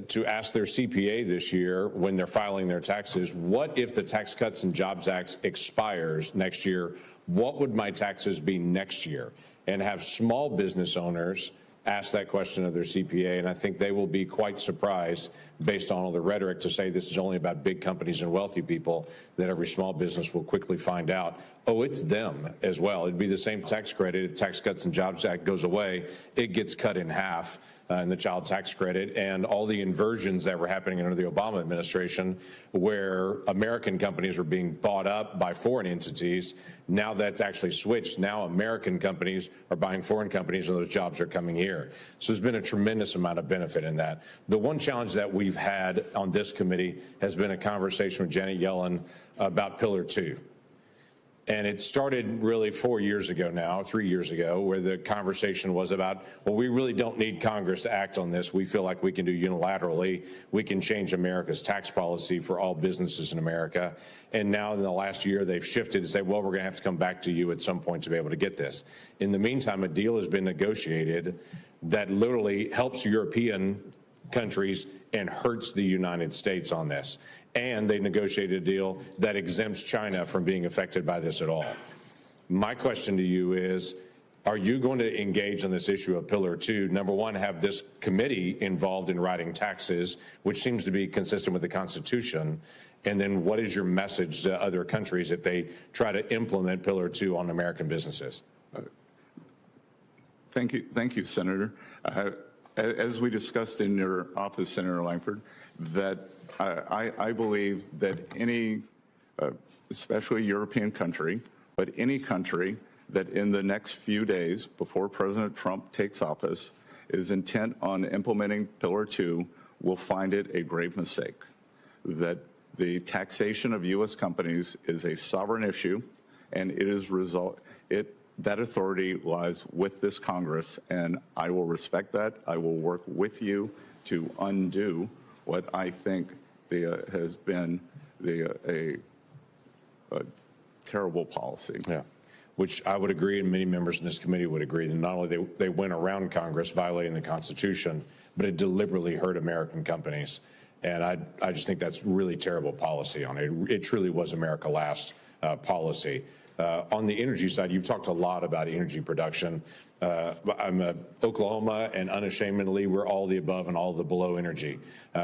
S9: To ask their CPA this year when they're filing their taxes, what if the Tax Cuts and Jobs Act expires next year? What would my taxes be next year? And have small business owners ask that question of their CPA, and I think they will be quite surprised based on all the rhetoric to say this is only about big companies and wealthy people, that every small business will quickly find out, oh, it's them as well. It'd be the same tax credit. If Tax Cuts and Jobs Act goes away, it gets cut in half in the child tax credit, and all the inversions that were happening under the Obama administration where American companies were being bought up by foreign entities. Now that's actually switched. Now American companies are buying foreign companies and those jobs are coming here. So there's been a tremendous amount of benefit in that. The one challenge that we've had on this committee has been a conversation with Janet Yellen about Pillar 2. And it started really 4 years ago now, 3 years ago, where the conversation was about, well, we really don't need Congress to act on this. We feel like we can do unilaterally. We can change America's tax policy for all businesses in America. And now in the last year, they've shifted to say, well, we're going to have to come back to you at some point to be able to get this. In the meantime, a deal has been negotiated that literally helps European countries and hurts the United States on this. And they negotiated a deal that exempts China from being affected by this at all. My question to you is, are you going to engage on this issue of Pillar 2? Number one, have this committee involved in writing taxes, which seems to be consistent with the Constitution. And then what is your message to other countries if they try to implement Pillar 2 on American businesses?
S2: Thank you, Senator. As we discussed in your office, Senator Langford, that I believe that any, especially European country, but any country that in the next few days before President Trump takes office is intent on implementing Pillar 2 will find it a grave mistake. That The taxation of U.S. companies is a sovereign issue, and that authority lies with this Congress, and I will respect that. I will work with you to undo what I think has been a terrible policy.
S9: Yeah, which I would agree, and many members in this committee would agree, that not only they went around Congress violating the Constitution, but it deliberately hurt American companies. And I just think that's really terrible policy on it. It truly was America Last policy. On the energy side, you've talked a lot about energy production. I'm Oklahoma, and unashamedly, we're all the above and all the below energy.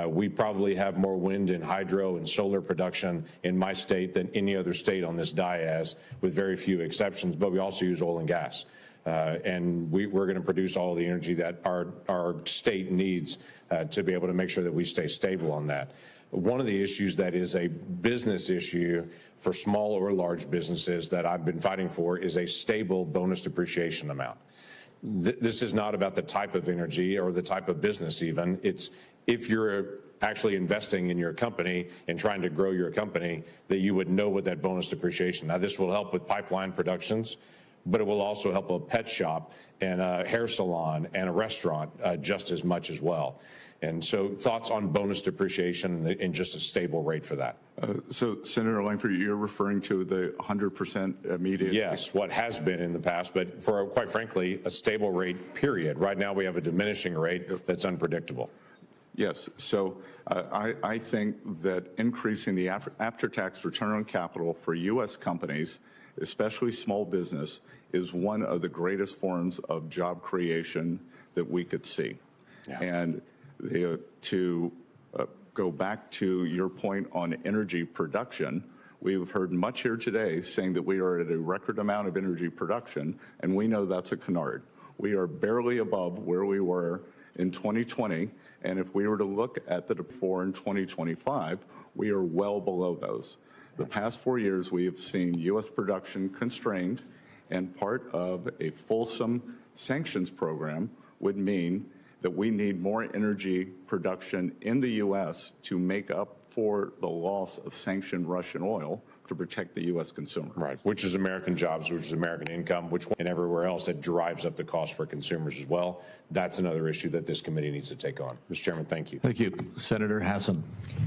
S9: We probably have more wind and hydro and solar production in my state than any other state on this dais, with very few exceptions, but we also use oil and gas. And we're going to produce all the energy that our state needs to be able to make sure that we stay stable on that. One of the issues that is a business issue for small or large businesses that I've been fighting for is a stable bonus depreciation amount. This is not about the type of energy or the type of business even. It's if you're actually investing in your company and trying to grow your company, that you would know what that bonus depreciation. Now, this will help with pipeline productions, but it will also help a pet shop and a hair salon and a restaurant just as much as well. And so thoughts on bonus depreciation and just a stable rate for that?
S2: So, Senator Langford, you're referring to the 100% immediate?
S9: Yes, what has been in the past, but for, quite frankly, a stable rate, period. Right now we have a diminishing rate that's unpredictable.
S2: Yes. So I think that increasing the after-tax return on capital for U.S. companies, especially small business, is one of the greatest forms of job creation that we could see. Yeah. And to go back to your point on energy production, we've heard much here today saying that we are at a record amount of energy production, and we know that's a canard. We are barely above where we were in 2020, and if we were to look at the before in 2025, we are well below those. The past 4 years, we have seen U.S. production constrained, and part of a fulsome sanctions program would mean that we need more energy production in the U.S. to make up for the loss of sanctioned Russian oil to protect the U.S. consumer.
S9: Right, which is American jobs, which is American income, and everywhere else that drives up the cost for consumers as well. That's another issue that this committee needs to take on. Mr. Chairman, thank you.
S1: Thank you. Senator Hassan.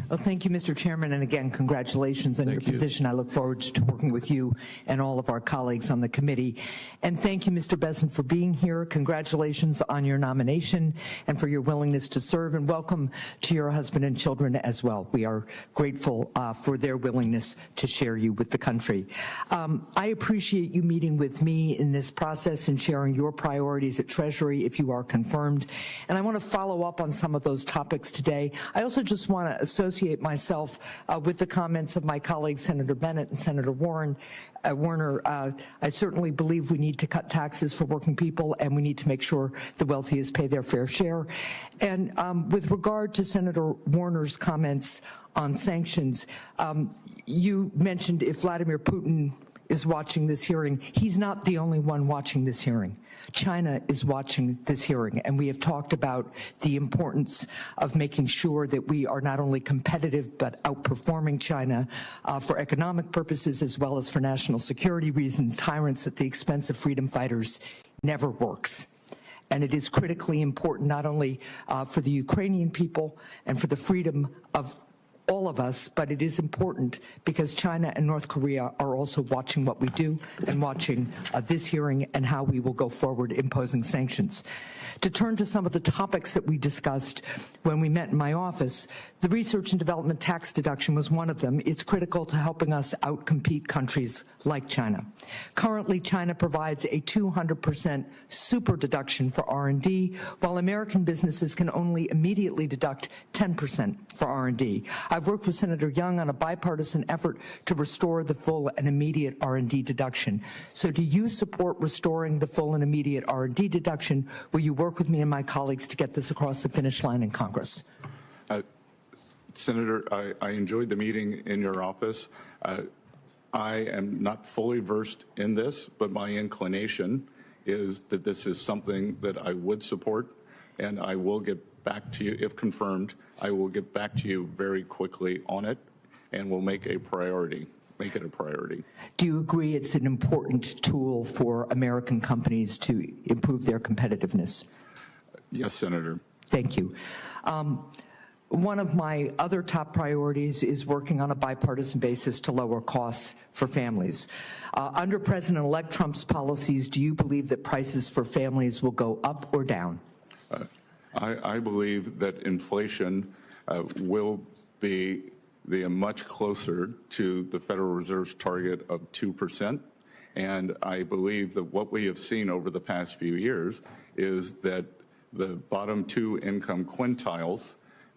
S10: Well, thank you, Mr. Chairman, and again, congratulations on your position. I look forward to working with you and all of our colleagues on the committee. And thank you, Mr. Besson, for being here. Congratulations on your nomination and for your willingness to serve, and welcome to your husband and children as well. We are grateful for their willingness to share you with the country. I appreciate you meeting with me in this process and sharing your priorities at Treasury if you are confirmed. And I want to follow up on some of those topics today. I also just want to associate myself with the comments of my colleagues, Senator Bennett and Senator Warner. I certainly believe we need to cut taxes for working people, and we need to make sure the wealthiest pay their fair share. And with regard to Senator Warner's comments on sanctions, you mentioned if Vladimir Putin is watching this hearing. He's not the only one watching this hearing. China is watching this hearing, and we have talked about the importance of making sure that we are not only competitive but outperforming China for economic purposes as well as for national security reasons. Tyrants at the expense of freedom fighters never works. And it is critically important not only for the Ukrainian people and for the freedom of all of us, but it is important because China and North Korea are also watching what we do and watching this hearing and how we will go forward imposing sanctions. To turn to some of the topics that we discussed when we met in my office, the research and development tax deduction was one of them. It's critical to helping us outcompete countries like China. Currently, China provides a 200% super deduction for R&D, while American businesses can only immediately deduct 10% for R&D. I've worked with Senator Young on a bipartisan effort to restore the full and immediate R&D deduction. So do you support restoring the full and immediate R&D deduction? Will you work with me and my colleagues to get this across the finish line in Congress?
S2: Senator, I enjoyed the meeting in your office. I am not fully versed in this, but my inclination is that this is something that I would support, and I will get back to you, if confirmed, I will get back to you very quickly on it. and we'll make it a priority.
S10: Do you agree it's an important tool for American companies to improve their competitiveness?
S2: Yes, Senator.
S10: Thank you. One of my other top priorities is working on a bipartisan basis to lower costs for families. Under President-elect Trump's policies, do you believe that prices for families will go up or down?
S2: I believe that inflation will be much closer to the Federal Reserve's target of 2%. And I believe that what we have seen over the past few years is that the bottom two income quintiles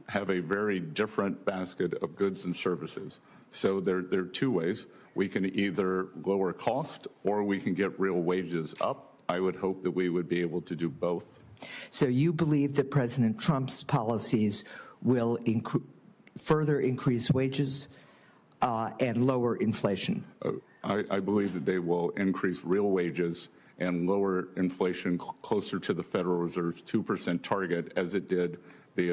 S2: have a very different basket of goods and services. So there are two ways. We can either lower cost or we can get real wages up. I would hope that we would be able to do both.
S10: So you believe that President Trump's policies will further increase wages and lower inflation?
S2: I believe that they will increase real wages and lower inflation closer to the Federal Reserve's 2% target as it did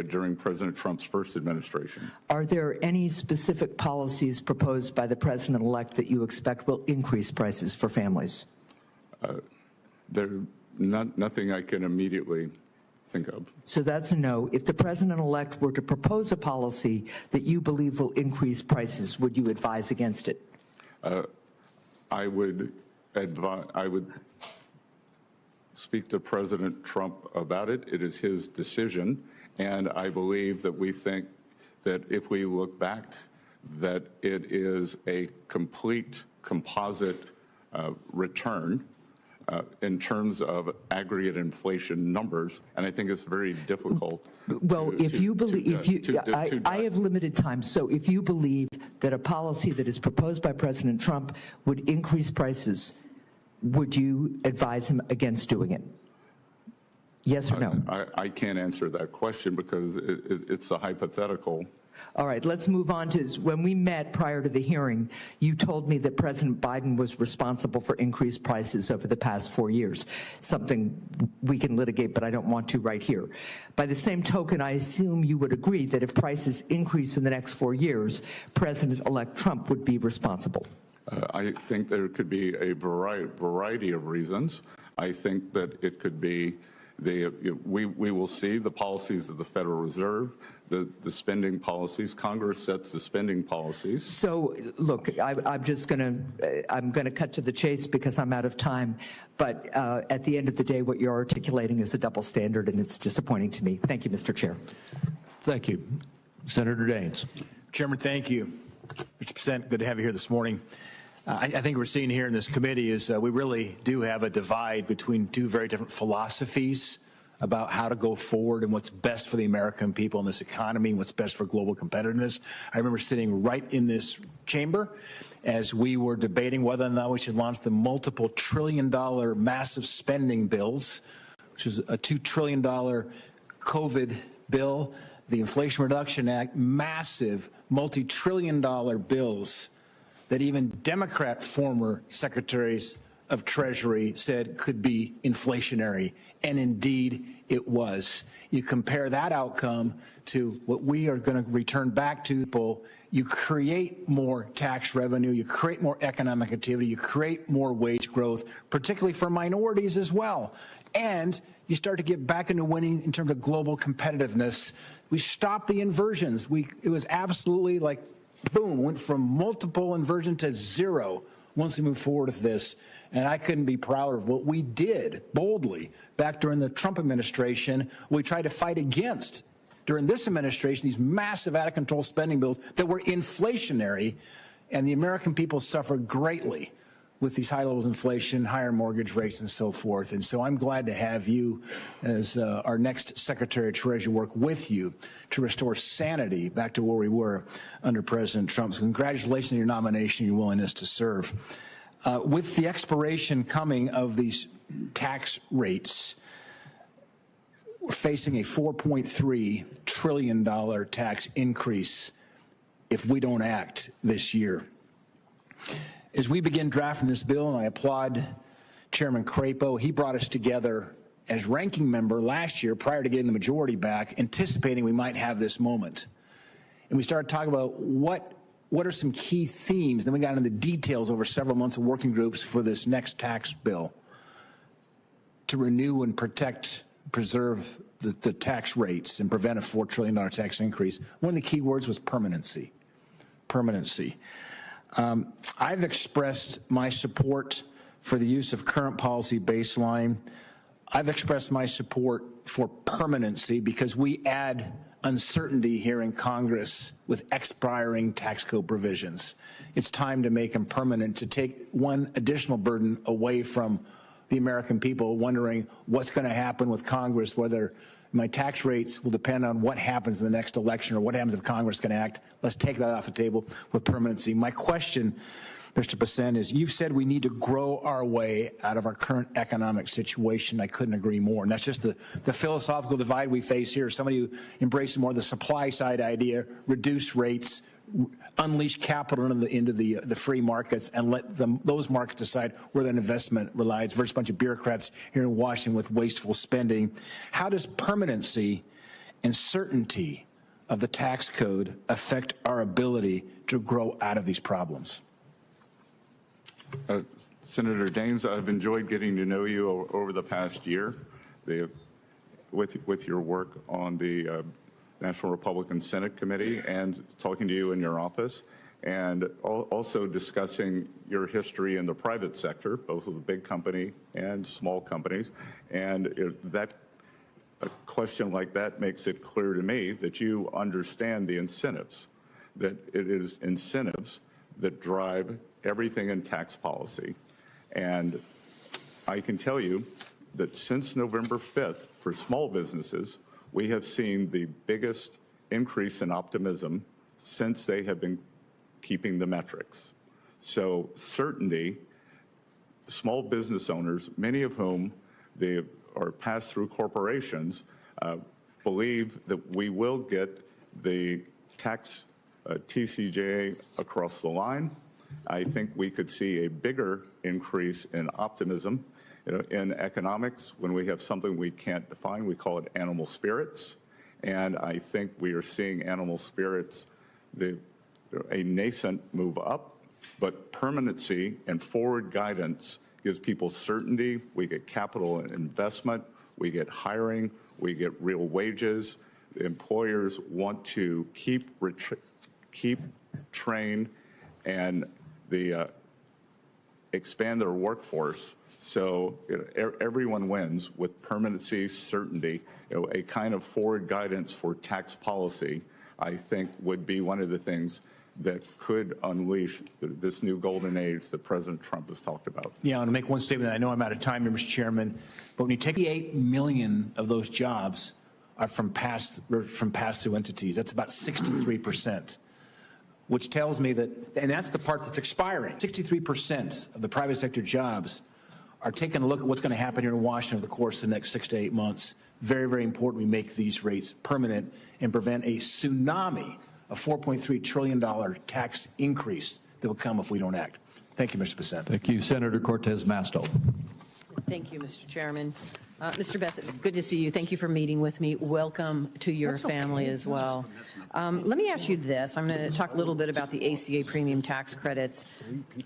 S2: during President Trump's first administration.
S10: Are there any specific policies proposed by the President-elect that you expect will increase prices for families?
S2: There's nothing I can immediately think of.
S10: So that's a no. If the President-elect were to propose a policy that you believe will increase prices, would you advise against it?
S2: I would speak to President Trump about it. It is his decision. And I believe that we think that if we look back, that it is a complete composite return in terms of aggregate inflation numbers, and I think it's very difficult.
S10: Well, I have limited time, so if you believe that a policy that is proposed by President Trump would increase prices, would you advise him against doing it? Yes or no?
S2: I can't answer that question because it's a hypothetical.
S10: All right, let's move on to when we met prior to the hearing, you told me that President Biden was responsible for increased prices over the past 4 years, something we can litigate, but I don't want to right here. By the same token, I assume you would agree that if prices increase in the next 4 years, President-elect Trump would be responsible.
S2: I think there could be a variety of reasons. I think that it could be we will see the policies of the Federal Reserve, the spending policies. Congress sets the spending policies.
S10: So, look, I'm going to cut to the chase because I'm out of time. But at the end of the day, what you're articulating is a double standard, and it's disappointing to me. Thank you, Mr. Chair.
S1: Thank you. Senator Daines.
S11: Chairman, thank you. Mr. President, good to have you here this morning. I think we're seeing here in this committee is we really do have a divide between two very different philosophies about how to go forward and what's best for the American people in this economy and what's best for global competitiveness. I remember sitting right in this chamber as we were debating whether or not we should launch the multiple trillion-dollar massive spending bills, which is a $2 trillion COVID bill, the Inflation Reduction Act, massive multi-trillion-dollar bills that even Democrat former secretaries of Treasury said could be inflationary, and indeed it was. You compare that outcome to what we are going to return back to people, you create more tax revenue, you create more economic activity, you create more wage growth, particularly for minorities as well. And you start to get back into winning in terms of global competitiveness. We stopped the inversions. It was absolutely like, boom, went from multiple inversion to zero once we moved forward with this. And I couldn't be prouder of what we did boldly back during the Trump administration. We tried to fight against, during this administration, these massive out-of-control spending bills that were inflationary, and the American people suffered greatly with these high levels of inflation, higher mortgage rates, and so forth. And so I'm glad to have you as our next Secretary of Treasury work with you to restore sanity back to where we were under President Trump. So congratulations on your nomination and your willingness to serve. With the expiration coming of these tax rates, we're facing a $4.3 trillion tax increase if we don't act this year. As we begin drafting this bill, and I applaud Chairman Crapo, he brought us together as ranking member last year prior to getting the majority back, anticipating we might have this moment. And we started talking about what what are some key themes? Then we got into the details over several months of working groups for this next tax bill to renew and protect, preserve the tax rates and prevent a $4 trillion tax increase. One of the key words was permanency. Permanency. I've expressed my support for the use of current policy baseline. I've expressed my support for permanency because we add uncertainty here in Congress with expiring tax code provisions. It's time to make them permanent, to take one additional burden away from the American people wondering what's going to happen with Congress, whether my tax rates will depend on what happens in the next election or what happens if Congress can act. Let's take that off the table with permanency. My question, Mr. Bessent, is you've said we need to grow our way out of our current economic situation. I couldn't agree more. And that's just the philosophical divide we face here. Somebody who embraces more the supply side idea, reduce rates, unleash capital into the free markets and let those markets decide where that investment relies versus a bunch of bureaucrats here in Washington with wasteful spending. How does permanency and certainty of the tax code affect our ability to grow out of these problems?
S2: Senator Daines, I've enjoyed getting to know you over the past year with your work on the National Republican Senate Committee and talking to you in your office, and also discussing your history in the private sector, both with the big company and small companies. And a question like that makes it clear to me that you understand the incentives, that it is incentives that drive everything in tax policy. And I can tell you that since November 5th, for small businesses, we have seen the biggest increase in optimism since they have been keeping the metrics. So certainty, small business owners, many of whom they are pass-through corporations, believe that we will get the tax TCJA across the line. I think we could see a bigger increase in optimism. In economics, when we have something we can't define, we call it animal spirits. And I think we are seeing animal spirits, a nascent move up, but permanency and forward guidance gives people certainty. We get capital and investment, we get hiring, we get real wages. Employers want to keep train and expand their workforce. So everyone wins with permanency, certainty. A kind of forward guidance for tax policy, I think, would be one of the things that could unleash this new golden age that President Trump has talked about.
S11: Yeah, I want to make one statement. I know I'm out of time here, Mr. Chairman, but when you take 8 million of those jobs are from pass-through entities, that's about 63%. Which tells me that, and that's the part that's expiring, 63% of the private sector jobs are taking a look at what's going to happen here in Washington over the course of the next 6 to 8 months. Very, very important we make these rates permanent and prevent a tsunami of $4.3 trillion tax increase that will come if we don't act. Thank you, Mr. Bessent.
S1: Thank you, Senator Cortez Masto.
S12: Thank you, Mr. Chairman. Mr. Bessent, good to see you. Thank you for meeting with me. Welcome to your family as well. Let me ask you this. I'm going to talk a little bit about the ACA premium tax credits.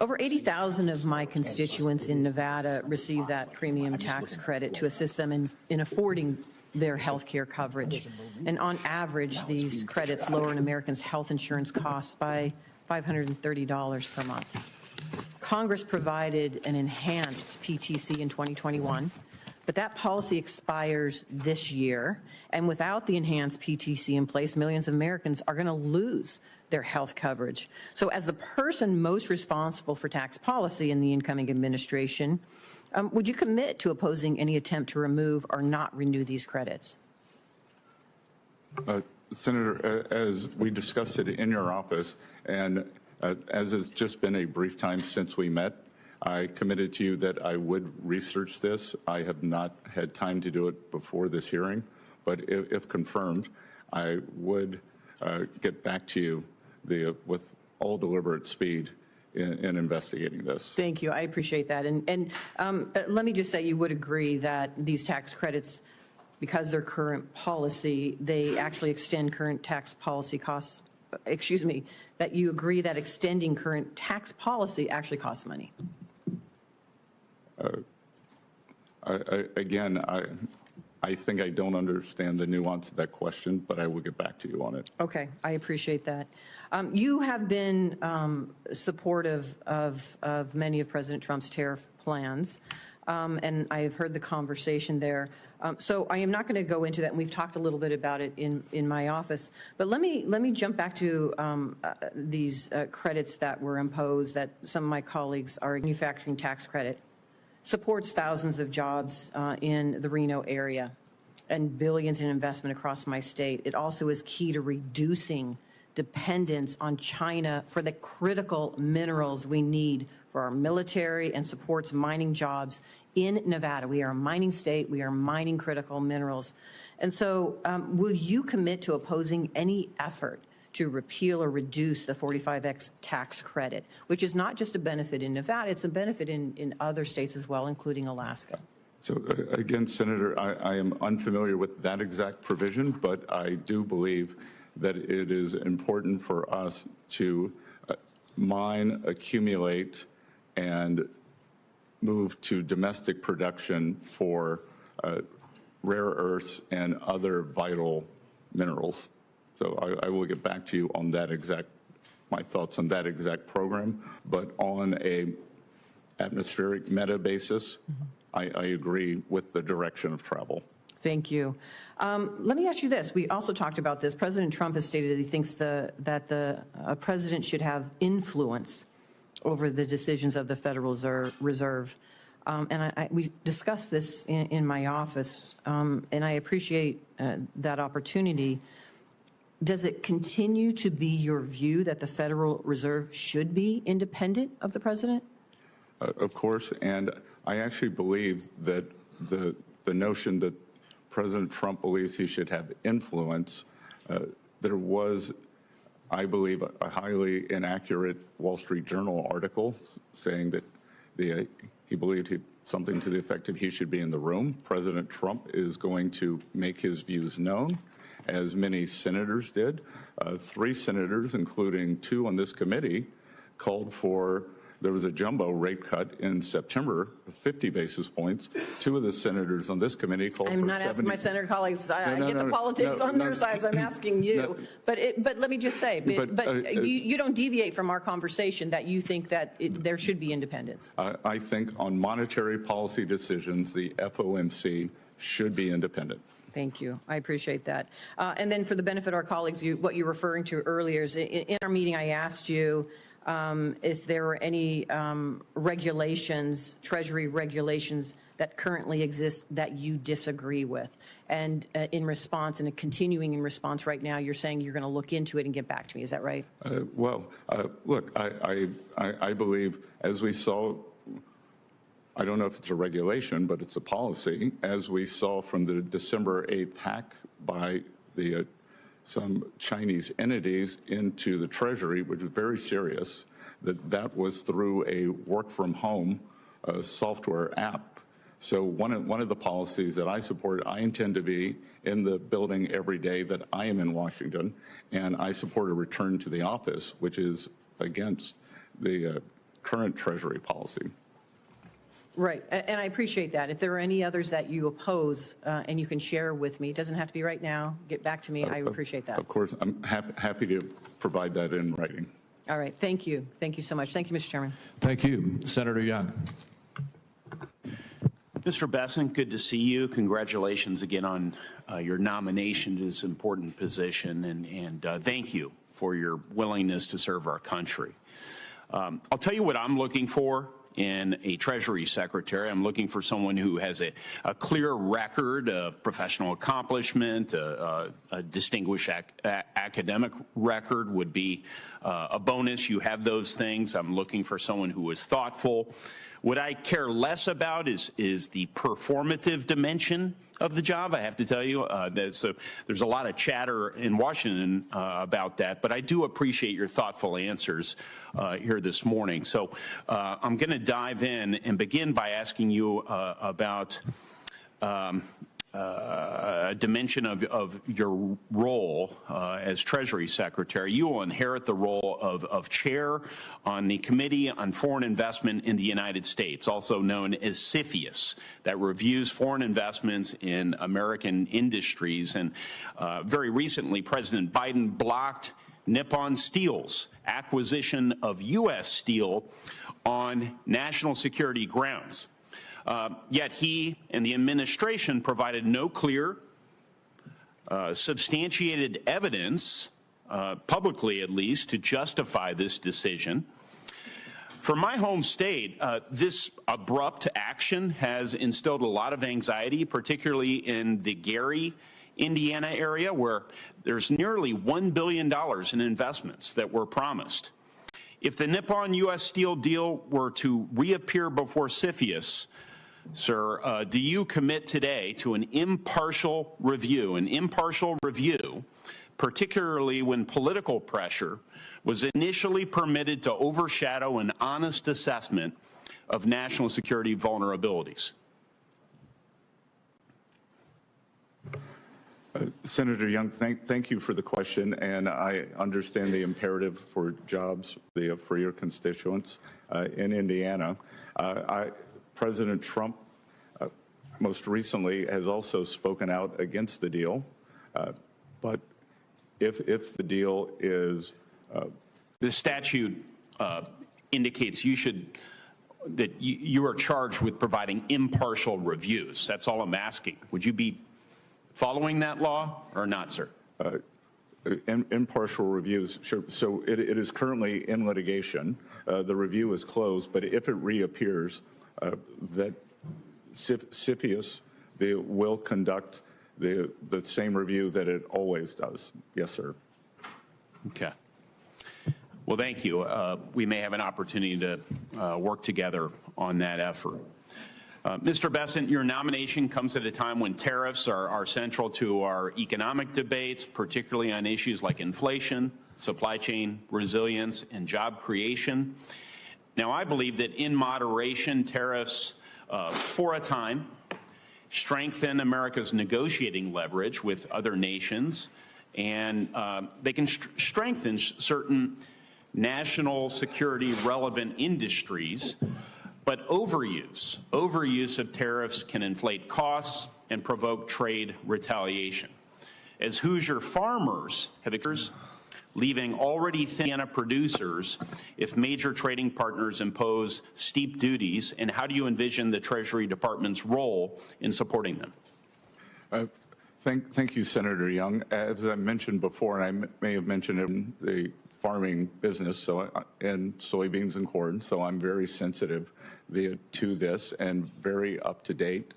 S12: Over 80,000 of my constituents in Nevada receive that premium tax credit to assist them in affording their health care coverage. And on average, these credits lower an American's health insurance costs by $530 per month. Congress provided an enhanced PTC in 2021. But that policy expires this year, and without the enhanced PTC in place, millions of Americans are going to lose their health coverage. So as the person most responsible for tax policy in the incoming administration, would you commit to opposing any attempt to remove or not renew these credits?
S2: Senator, as we discussed it in your office, and as it's just been a brief time since we met, I committed to you that I would research this. I have not had time to do it before this hearing, but if confirmed, I would get back to you with all deliberate speed in investigating this.
S12: Thank you. I appreciate that. And let me just say you would agree that these tax credits, because they're current policy, they actually extend current tax policy costs that you agree that extending current tax policy actually costs money.
S2: I think I don't understand the nuance of that question, but I will get back to you on it.
S12: Okay, I appreciate that. You have been supportive of many of President Trump's tariff plans, and I have heard the conversation there. So I am not going to go into that, and we've talked a little bit about it in my office. But let me jump back to these credits that were imposed that some of my colleagues are. Manufacturing tax credit supports thousands of jobs in the Reno area and billions in investment across my state. It also is key to reducing dependence on China for the critical minerals we need for our military and supports mining jobs in Nevada. We are a mining state. We are mining critical minerals. And so will you commit to opposing any effort to repeal or reduce the 45X tax credit, which is not just a benefit in Nevada, it's a benefit in other states as well, including Alaska?
S2: So again, Senator, I am unfamiliar with that exact provision, but I do believe that it is important for us to mine, accumulate, and move to domestic production for rare earths and other vital minerals. So I will get back to you on that my thoughts on that exact program, but on a atmospheric meta basis, I agree with the direction of travel.
S12: Thank you. Let me ask you this. We also talked about this. President Trump has stated that he thinks that the president should have influence over the decisions of the Federal Reserve. And we discussed this in my office, and I appreciate that opportunity. Does it continue to be your view that the Federal Reserve should be independent of the president?
S2: Of course, and I actually believe that the notion that President Trump believes he should have influence, there was, I believe, a highly inaccurate Wall Street Journal article saying that he believed something to the effect of he should be in the room. President Trump is going to make his views known, as many senators did. 3 senators, including 2 on this committee, called for, there was a jumbo rate cut in September of 50 basis points. 2 of the senators on this committee called for 70.
S12: I'm not asking my senator colleagues. I get the politics on their sides. I'm asking you. But let me just say, you don't deviate from our conversation that you think that there should be independence.
S2: I think on monetary policy decisions, the FOMC should be independent.
S12: Thank you. I appreciate that. And then for the benefit of our colleagues, what you're referring to earlier is in our meeting, I asked you if there were any regulations, Treasury regulations that currently exist that you disagree with. And in response, and continuing in response right now, you're saying you're going to look into it and get back to me. Is that right?
S2: Look, I believe, as we saw, I don't know if it's a regulation, but it's a policy, as we saw from the December 8th hack by some Chinese entities into the Treasury, which was very serious, that was through a work-from-home software app. So one of the policies that I support, I intend to be in the building every day that I am in Washington, and I support a return to the office, which is against the current Treasury policy.
S12: Right, and I appreciate that. If there are any others that you oppose and you can share with me, it doesn't have to be right now, get back to me, I appreciate that.
S2: Of course, I'm happy to provide that in writing.
S12: All right, thank you. Thank you so much. Thank you, Mr. Chairman.
S1: Thank you. Senator Young.
S13: Mr. Bessent, good to see you. Congratulations again on your nomination to this important position, and thank you for your willingness to serve our country. I'll tell you what I'm looking for in a Treasury Secretary. I'm looking for someone who has a clear record of professional accomplishment, a distinguished academic record would be a bonus. You have those things. I'm looking for someone who is thoughtful. What I care less about is the performative dimension of the job. I have to tell you, there's a lot of chatter in Washington about that, but I do appreciate your thoughtful answers here this morning. So I'm going to dive in and begin by asking you about dimension of your role as Treasury Secretary. You will inherit the role of chair on the Committee on Foreign Investment in the United States, also known as CFIUS, that reviews foreign investments in American industries. And very recently, President Biden blocked Nippon Steel's acquisition of U.S. steel on national security grounds. Yet he and the administration provided no clear, substantiated evidence, publicly at least, to justify this decision. For my home state, this abrupt action has instilled a lot of anxiety, particularly in the Gary, Indiana area, where there's nearly $1 billion in investments that were promised. If the Nippon U.S. Steel deal were to reappear before CFIUS, sir, do you commit today to an impartial review, particularly when political pressure was initially permitted to overshadow an honest assessment of national security vulnerabilities?
S2: Senator Young, thank you for the question, and I understand the imperative for jobs for your constituents in Indiana. President Trump most recently has also spoken out against the deal, but if the deal is...
S13: The statute indicates that you are charged with providing impartial reviews. That's all I'm asking. Would you be following that law or not, sir?
S2: Impartial reviews, sure. So it is currently in litigation. The review is closed, but if it reappears, that CFIUS will conduct the same review that it always does. Yes, sir.
S13: Okay. Well, thank you. We may have an opportunity to work together on that effort. Mr. Bessent, your nomination comes at a time when tariffs are central to our economic debates, particularly on issues like inflation, supply chain resilience, and job creation. Now, I believe that in moderation, tariffs, for a time, strengthen America's negotiating leverage with other nations, and they can strengthen certain national security relevant industries. But overuse of tariffs can inflate costs and provoke trade retaliation. As Hoosier farmers have experienced, leaving already thin producers if major trading partners impose steep duties, and how do you envision the Treasury Department's role in supporting them?
S2: Thank you, Senator Young. As I mentioned before, and I may have mentioned in the farming business, and soybeans and corn, so I'm very sensitive to this and very up to date.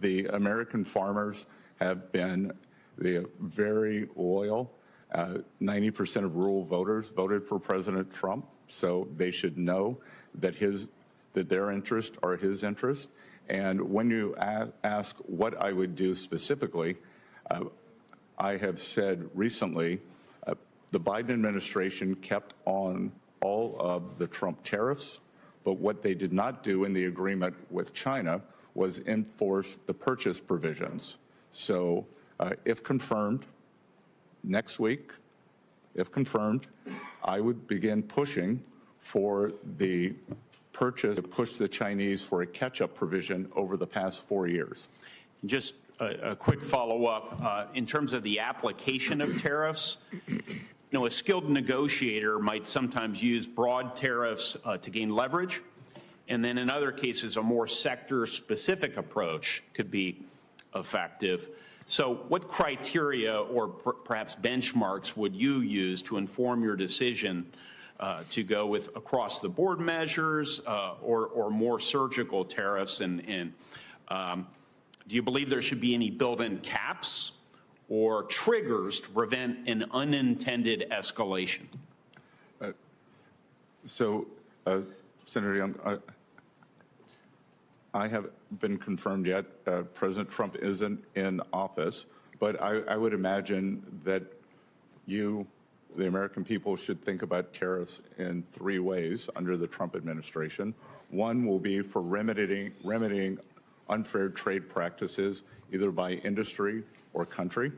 S2: The American farmers have been very loyal. 90% of rural voters voted for President Trump, so they should know that their interests are his interests. And when you ask what I would do specifically, I have said recently, the Biden administration kept on all of the Trump tariffs, but what they did not do in the agreement with China was enforce the purchase provisions. So if confirmed, next week, if confirmed, I would begin pushing for the purchase to push the Chinese for a catch-up provision over the past 4 years.
S13: Just a quick follow-up. In terms of the application of tariffs, a skilled negotiator might sometimes use broad tariffs to gain leverage, and then in other cases, a more sector-specific approach could be effective. So what criteria or perhaps benchmarks would you use to inform your decision to go with across-the-board measures or more surgical tariffs? And do you believe there should be any built-in caps or triggers to prevent an unintended escalation?
S2: Senator Young, I haven't been confirmed yet. President Trump isn't in office, but I would imagine that the American people, should think about tariffs in 3 ways under the Trump administration. One will be for remedying unfair trade practices, either by industry or country.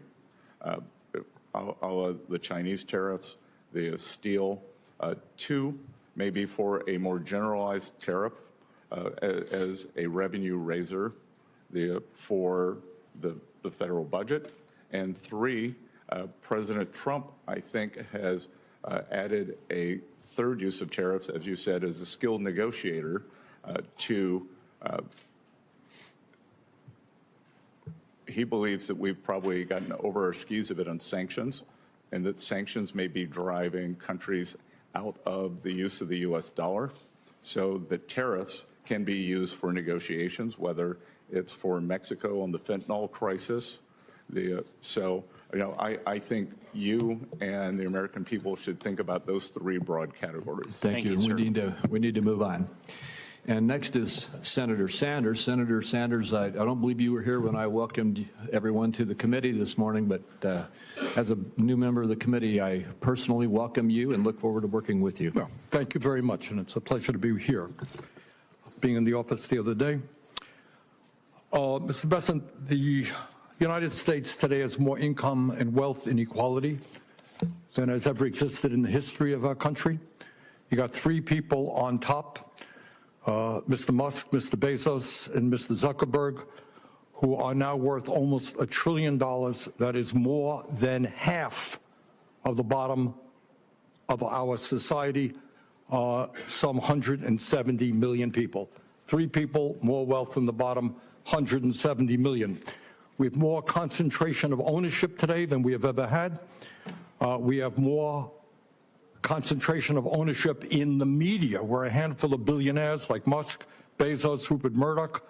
S2: The Chinese tariffs, the steel. Two, maybe for a more generalized tariff as a revenue raiser for the federal budget. And three, President Trump, I think, has added a third use of tariffs, as you said, as a skilled negotiator he believes that we've probably gotten over our skis a bit on sanctions, and that sanctions may be driving countries out of the use of the U.S. dollar, so that tariffs can be used for negotiations, whether it's for Mexico on the fentanyl crisis. I think you and the American people should think about those three broad categories.
S1: Thank you. We need to move on. And next is Senator Sanders. Senator Sanders, I don't believe you were here when I welcomed everyone to the committee this morning, but as a new member of the committee, I personally welcome you and look forward to working with you.
S14: Well, thank you very much, and it's a pleasure to be here. Being in the office the other day. Mr. Bessent, the United States today has more income and wealth inequality than has ever existed in the history of our country. You got three people on top. Mr. Musk, Mr. Bezos, and Mr. Zuckerberg, who are now worth almost $1 trillion. That is more than half of the bottom of our society, some 170 million people. Three people, more wealth than the bottom, 170 million. We have more concentration of ownership today than we have ever had. We have more concentration of ownership in the media, where a handful of billionaires like Musk, Bezos, Rupert Murdoch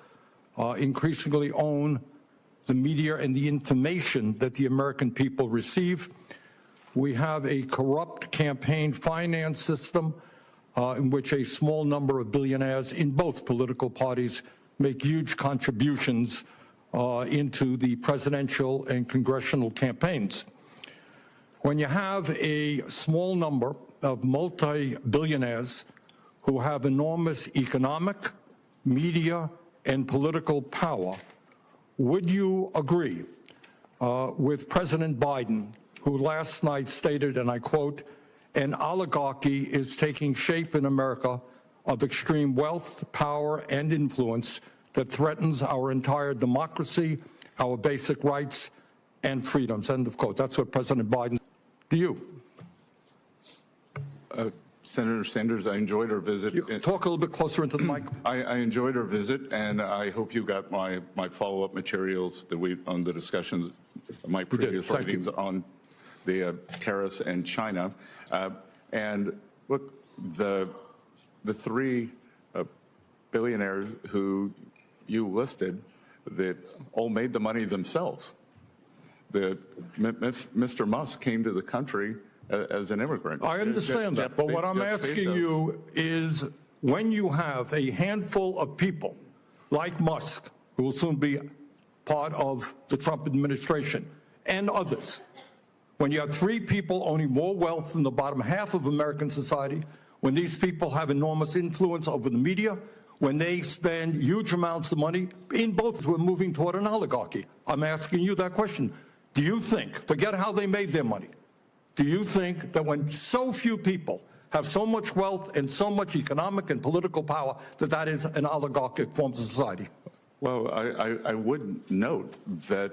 S14: increasingly own the media and the information that the American people receive. We have a corrupt campaign finance system in which a small number of billionaires in both political parties make huge contributions into the presidential and congressional campaigns. When you have a small number of multi-billionaires who have enormous economic, media, and political power, would you agree with President Biden, who last night stated, and I quote, "An oligarchy is taking shape in America of extreme wealth, power, and influence that threatens our entire democracy, our basic rights, and freedoms," end of quote. That's what President Biden. Do you?
S2: Senator Sanders, I enjoyed our visit.
S14: Talk a little bit closer into the mic.
S2: I enjoyed our visit, and I hope you got my follow-up materials that on the discussions, my previous writings on the tariffs and China. And look, the three billionaires who you listed that all made the money themselves. Mr. Musk came to the country as an immigrant.
S14: I understand that, but what I'm asking you is, when you have a handful of people like Musk, who will soon be part of the Trump administration, and others, when you have three people owning more wealth than the bottom half of American society, when these people have enormous influence over the media, when they spend huge amounts of money, in both, we're moving toward an oligarchy. I'm asking you that question. Do you think, forget how they made their money, do you think that when so few people have so much wealth and so much economic and political power, that is an oligarchic form of society?
S2: Well, I would note that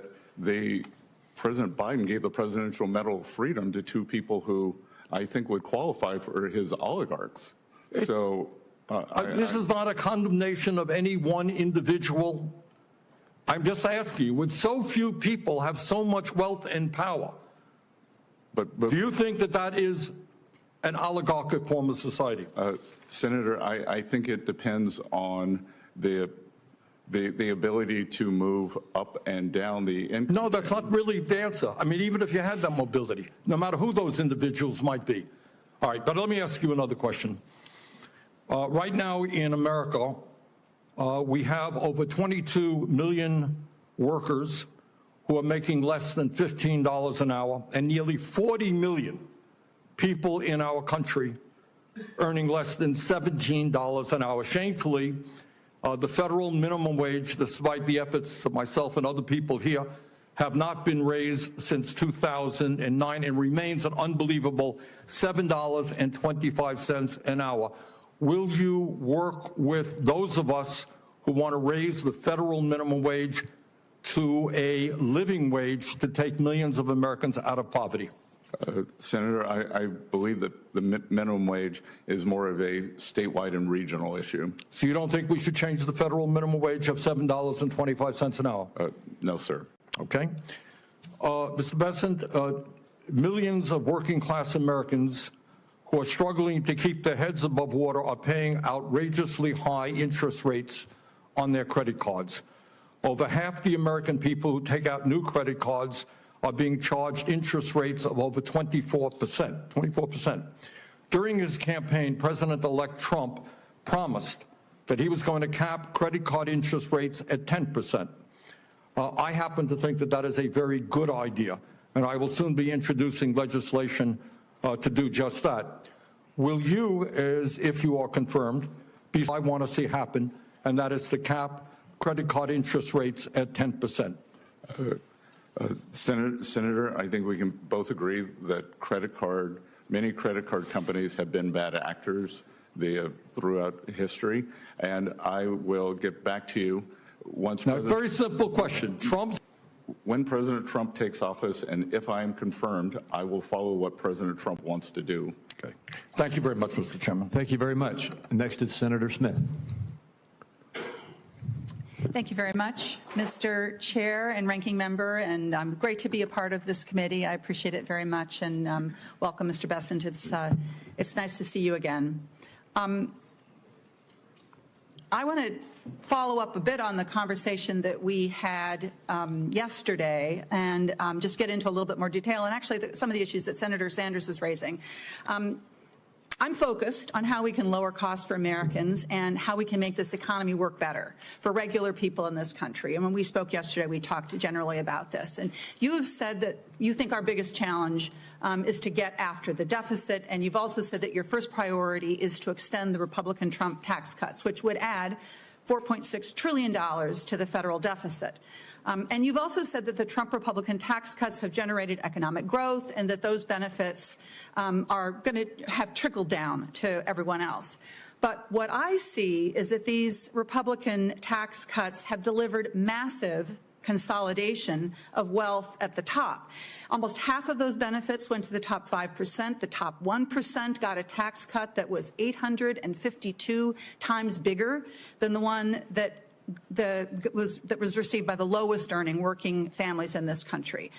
S2: President Biden gave the Presidential Medal of Freedom to two people who I think would qualify for his oligarchs.
S14: This is not a condemnation of any one individual. I'm just asking you, would so few people have so much wealth and power? But do you think that is an oligarchic form of society?
S2: Senator, I think it depends on the ability to move up and down the income.
S14: No, that's not really the answer. I mean, even if you had that mobility, no matter who those individuals might be. All right, but let me ask you another question. Right now in America, we have over 22 million workers who are making less than $15 an hour, and nearly 40 million people in our country earning less than $17 an hour. Shamefully, The federal minimum wage, despite the efforts of myself and other people here, have not been raised since 2009 and remains an unbelievable $7.25 an hour. Will you work with those of us who want to raise the federal minimum wage to a living wage to take millions of Americans out of poverty?
S2: Senator, I believe that the minimum wage is more of a statewide and regional issue.
S14: So you don't think we should change the federal minimum wage of $7.25 an hour?
S2: No, sir.
S14: Okay. Mr. Bessent, millions of working class Americans who are struggling to keep their heads above water are paying outrageously high interest rates on their credit cards. Over half the American people who take out new credit cards are being charged interest rates of over 24%. During his campaign, President-elect Trump promised that he was going to cap credit card interest rates at 10%. I happen to think that that is a very good idea, and I will soon be introducing legislation to do just that. Will you, as if you are confirmed, be I want to see happen, and that is to cap credit card interest rates at 10%?
S2: Senator, I think we can both agree that many credit card companies have been bad actors throughout history, and I will get back to you once.
S14: Now, very simple question.
S2: When President Trump takes office, and if I am confirmed, I will follow what President Trump wants to do.
S14: Okay. Thank you very much, Mr. Chairman.
S1: Thank you very much. Next is Senator Smith.
S15: Thank you very much, Mr. Chair and Ranking Member, and great to be a part of this committee. I appreciate it very much, and welcome, Mr. Bessent. It's nice to see you again. I want to follow up a bit on the conversation that we had yesterday and just get into a little bit more detail, and actually some of the issues that Senator Sanders is raising. I'm focused on how we can lower costs for Americans and how we can make this economy work better for regular people in this country. And when we spoke yesterday, we talked generally about this. And you have said that you think our biggest challenge is to get after the deficit. And you've also said that your first priority is to extend the Republican Trump tax cuts, which would add $4.6 trillion to the federal deficit. And you've also said that the Trump Republican tax cuts have generated economic growth and that those benefits are going to have trickled down to everyone else. But what I see is that these Republican tax cuts have delivered massive consolidation of wealth at the top. Almost half of those benefits went to the top 5%. The top 1% got a tax cut that was 852 times bigger than the one that was received by the lowest earning working families in this country.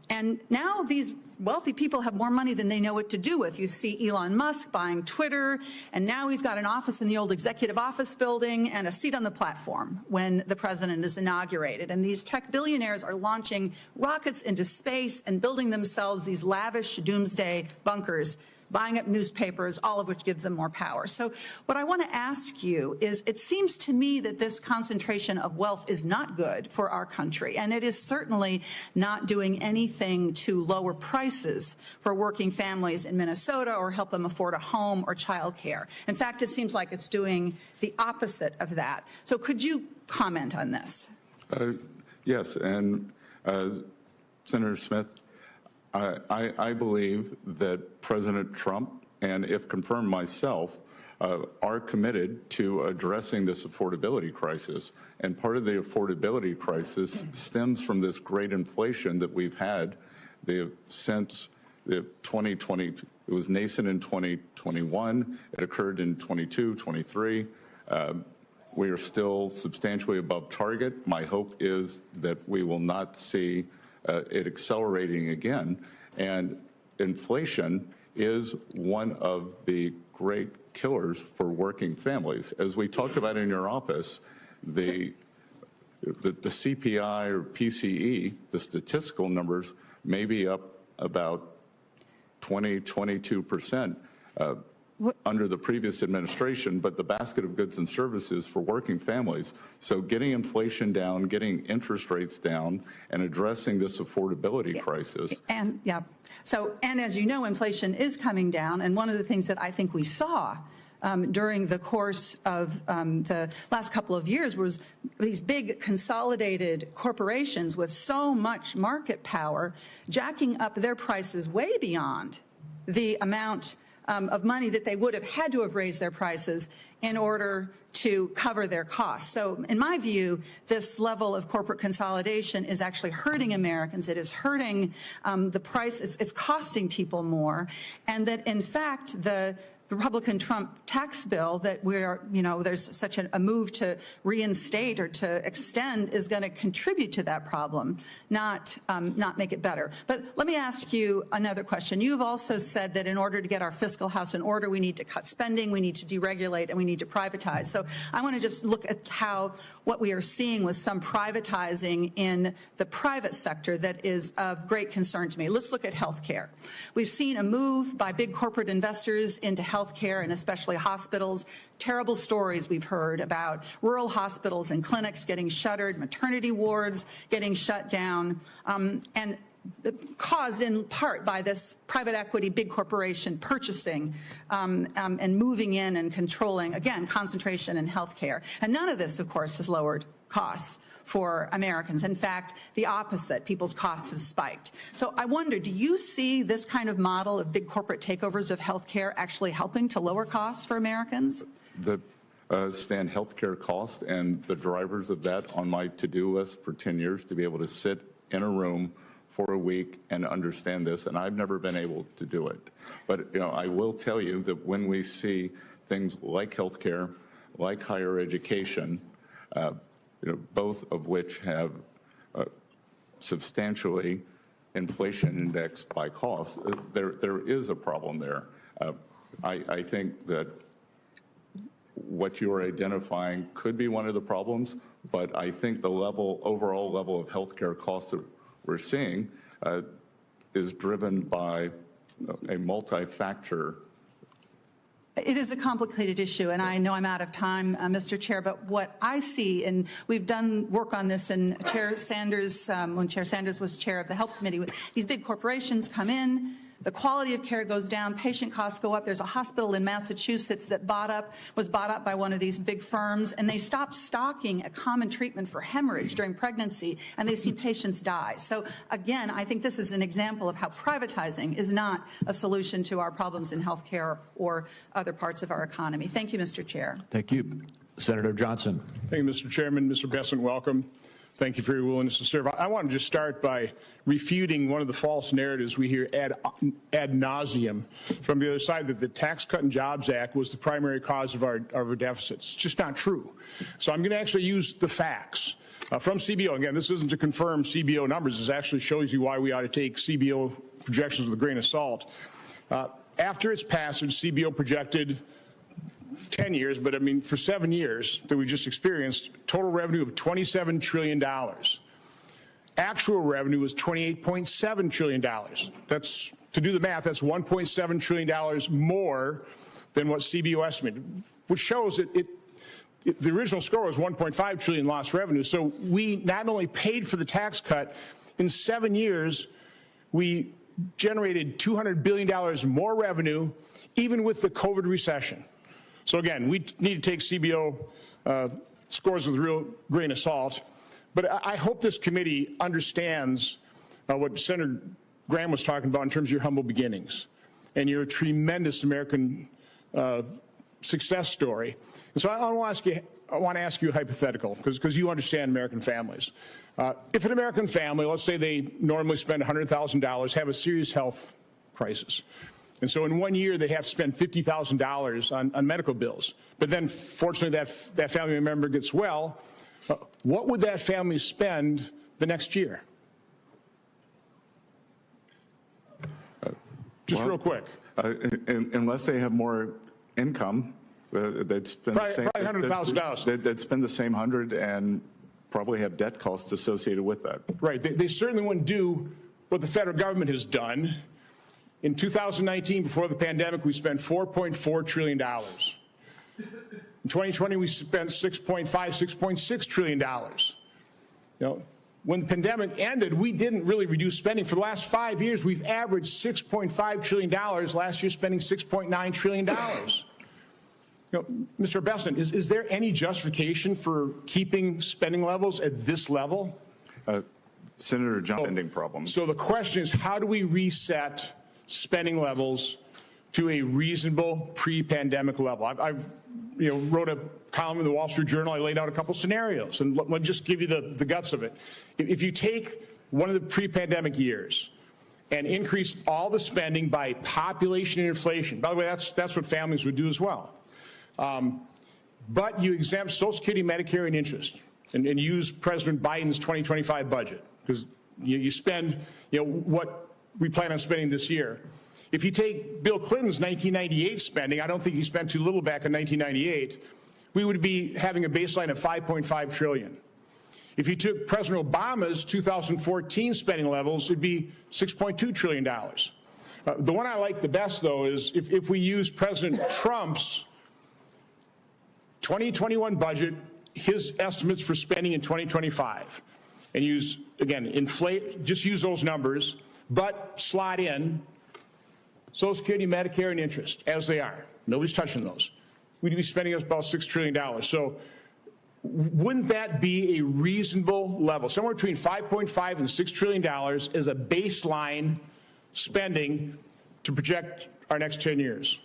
S15: And now these wealthy people have more money than they know what to do with. You see Elon Musk buying Twitter, and now he's got an office in the old executive office building and a seat on the platform when the president is inaugurated. And these tech billionaires are launching rockets into space and building themselves these lavish doomsday bunkers, buying up newspapers, all of which gives them more power. So what I want to ask you is, it seems to me that this concentration of wealth is not good for our country, and it is certainly not doing anything to lower prices for working families in Minnesota or help them afford a home or child care. In fact, it seems like it's doing the opposite of that. So could you comment on this?
S2: Yes, and Senator Smith, I believe that President Trump, and if confirmed myself, are committed to addressing this affordability crisis. And part of the affordability crisis stems from this great inflation that we've had since 2020. It was nascent in 2021. It occurred in 22, 23. We are still substantially above target. My hope is that we will not see it accelerating again. And inflation is one of the great killers for working families. As we talked about in your office, the CPI or PCE, the statistical numbers, may be up about 22% under the previous administration, but the basket of goods and services for working families. So getting inflation down, getting interest rates down, and addressing this affordability crisis.
S15: And as you know, inflation is coming down. And one of the things that I think we saw during the course of the last couple of years was these big consolidated corporations with so much market power jacking up their prices way beyond the amount of money that they would have had to have raised their prices in order to cover their costs. So in my view, this level of corporate consolidation is actually hurting Americans. It is hurting the price. It's costing people more. And that, in fact, the Republican Trump tax bill that there's such a move to reinstate or to extend is going to contribute to that problem, not make it better. But let me ask you another question. You've also said that in order to get our fiscal house in order, we need to cut spending, we need to deregulate, and we need to privatize. So I want to just look at what we are seeing with some privatizing in the private sector that is of great concern to me. Let's look at healthcare. We've seen a move by big corporate investors into healthcare and especially hospitals. Terrible stories we've heard about rural hospitals and clinics getting shuttered, maternity wards getting shut down, and caused in part by this private equity big corporation purchasing and moving in and controlling, again, concentration in healthcare. And none of this, of course, has lowered costs for Americans. In fact, the opposite. People's costs have spiked. So I wonder, do you see this kind of model of big corporate takeovers of healthcare actually helping to lower costs for Americans?
S2: Stan, healthcare cost and the drivers of that on my to-do list for 10 years to be able to sit in a room for a week and understand this, and I've never been able to do it. But I will tell you that when we see things like healthcare, like higher education, both of which have substantially inflation indexed by cost, there is a problem there. I think that what you're identifying could be one of the problems, but I think the overall level of healthcare costs that we're seeing is driven by a multi-factor.
S15: It is a complicated issue, and I know I'm out of time, Mr. Chair, but what I see, and we've done work on this in Chair Sanders, when Chair Sanders was chair of the Health Committee, these big corporations come in, the quality of care goes down, patient costs go up. There's a hospital in Massachusetts that was bought up by one of these big firms, and they stopped stocking a common treatment for hemorrhage during pregnancy, and they've seen patients die. So again, I think this is an example of how privatizing is not a solution to our problems in healthcare or other parts of our economy. Thank you, Mr. Chair.
S1: Thank you. Senator Johnson.
S16: Thank you, Mr. Chairman. Mr. Bessent, welcome. Thank you for your willingness to serve. I want to just start by refuting one of the false narratives we hear ad nauseum from the other side, that the Tax Cut and Jobs Act was the primary cause of our deficits. It's just not true. So I'm going to actually use the facts from CBO. Again, this isn't to confirm CBO numbers. This actually shows you why we ought to take CBO projections with a grain of salt. After its passage, CBO projected 10 years, but I mean for 7 years that we just experienced, total revenue of $27 trillion. Actual revenue was $28.7 trillion. That's, to do the math, that's $1.7 trillion more than what CBO estimated, which shows that the original score was $1.5 trillion lost revenue. So we not only paid for the tax cut, in 7 years, we generated $200 billion more revenue, even with the COVID recession. So again, we need to take CBO scores with a real grain of salt. But I hope this committee understands what Senator Graham was talking about in terms of your humble beginnings and your tremendous American success story. And so I want to ask you a hypothetical, because you understand American families. If an American family, let's say they normally spend $100,000, have a serious health crisis, and so in 1 year, they have to spend $50,000 on medical bills. But then, fortunately, that family member gets well. What would that family spend the next year? Just real quick.
S2: Unless they have more income, they'd spend
S16: probably $100,000.
S2: They'd spend the same 100 and probably have debt costs associated with that.
S16: Right. They certainly wouldn't do what the federal government has done. In 2019, before the pandemic, we spent $4.4 trillion. In 2020, we spent $6.6 trillion. When the pandemic ended, we didn't really reduce spending. For the last 5 years, we've averaged $6.5 trillion. Last year, spending $6.9 trillion. Mr. Besson, is there any justification for keeping spending levels at this level?
S2: Senator John, spending problems.
S16: So the question is, how do we reset spending levels to a reasonable pre-pandemic level? I wrote a column in the Wall Street Journal. I laid out a couple scenarios, and let me just give you the guts of it. If you take one of the pre-pandemic years and increase all the spending by population and inflation, by the way, that's what families would do as well. But you exempt Social Security, Medicare, and interest, and use President Biden's 2025 budget, because you spend what we plan on spending this year. If you take Bill Clinton's 1998 spending, I don't think he spent too little back in 1998, we would be having a baseline of $5.5 trillion. If you took President Obama's 2014 spending levels, it'd be $6.2 trillion. The one I like the best, though, is if we use President Trump's 2021 budget, his estimates for spending in 2025, and use, again, just use those numbers, but slot in Social Security, Medicare, and interest as they are. Nobody's touching those. We'd be spending about $6 trillion. So wouldn't that be a reasonable level? Somewhere between $5.5 and $6 trillion as a baseline spending to project our next 10 years.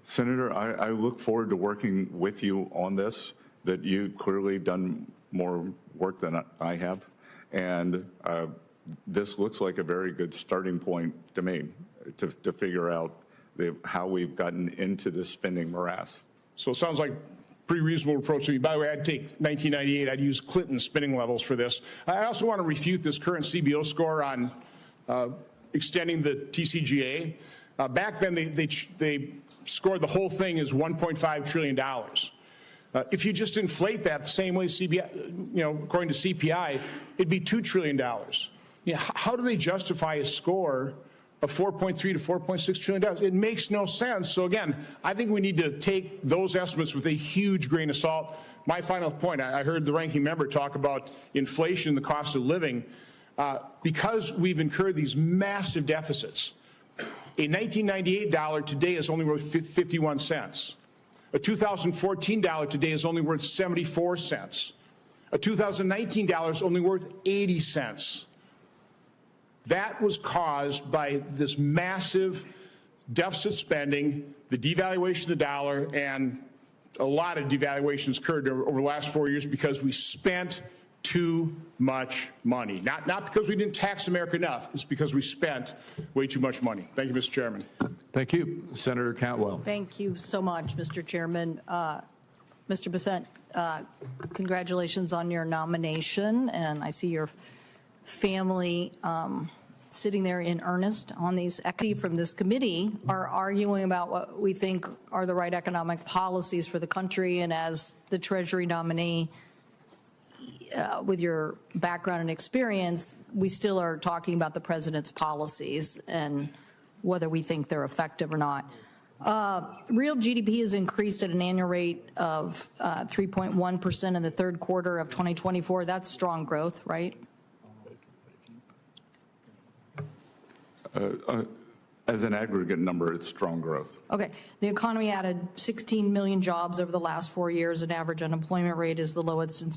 S2: Senator, I look forward to working with you on this, that you've clearly done more work than I have. And this looks like a very good starting point to me to figure out how we've gotten into this spending morass.
S16: So it sounds like pretty reasonable approach to me. By the way, I'd take 1998. I'd use Clinton's spending levels for this. I also want to refute this current CBO score on extending the TCJA. Back then, they scored the whole thing as $1.5 trillion. If you just inflate that the same way CPI, according to CPI, it'd be $2 trillion. How do they justify a score of $4.3 to $4.6 trillion? It makes no sense. So again, I think we need to take those estimates with a huge grain of salt. My final point, I heard the ranking member talk about inflation and the cost of living. Because we've incurred these massive deficits, a 1998 dollar today is only worth 51 cents. A 2014 dollar today is only worth 74 cents. A 2019 dollar is only worth 80 cents. That was caused by this massive deficit spending, the devaluation of the dollar, and a lot of devaluations occurred over the last 4 years because we spent too much money. Not because we didn't tax America enough, it's because we spent way too much money. Thank you, Mr. Chairman.
S1: Thank you. Senator Cantwell.
S17: Thank you so much, Mr. Chairman. Mr. Bissett, congratulations on your nomination, and I see your family sitting there in earnest on these equity from this committee are arguing about what we think are the right economic policies for the country. And as the Treasury nominee, with your background and experience, we still are talking about the president's policies and whether we think they're effective or not. Real GDP has increased at an annual rate of 3.1% in the third quarter of 2024. That's strong growth, right?
S2: As an aggregate number, it's strong growth.
S17: Okay. The economy added 16 million jobs over the last 4 years. An average unemployment rate is the lowest since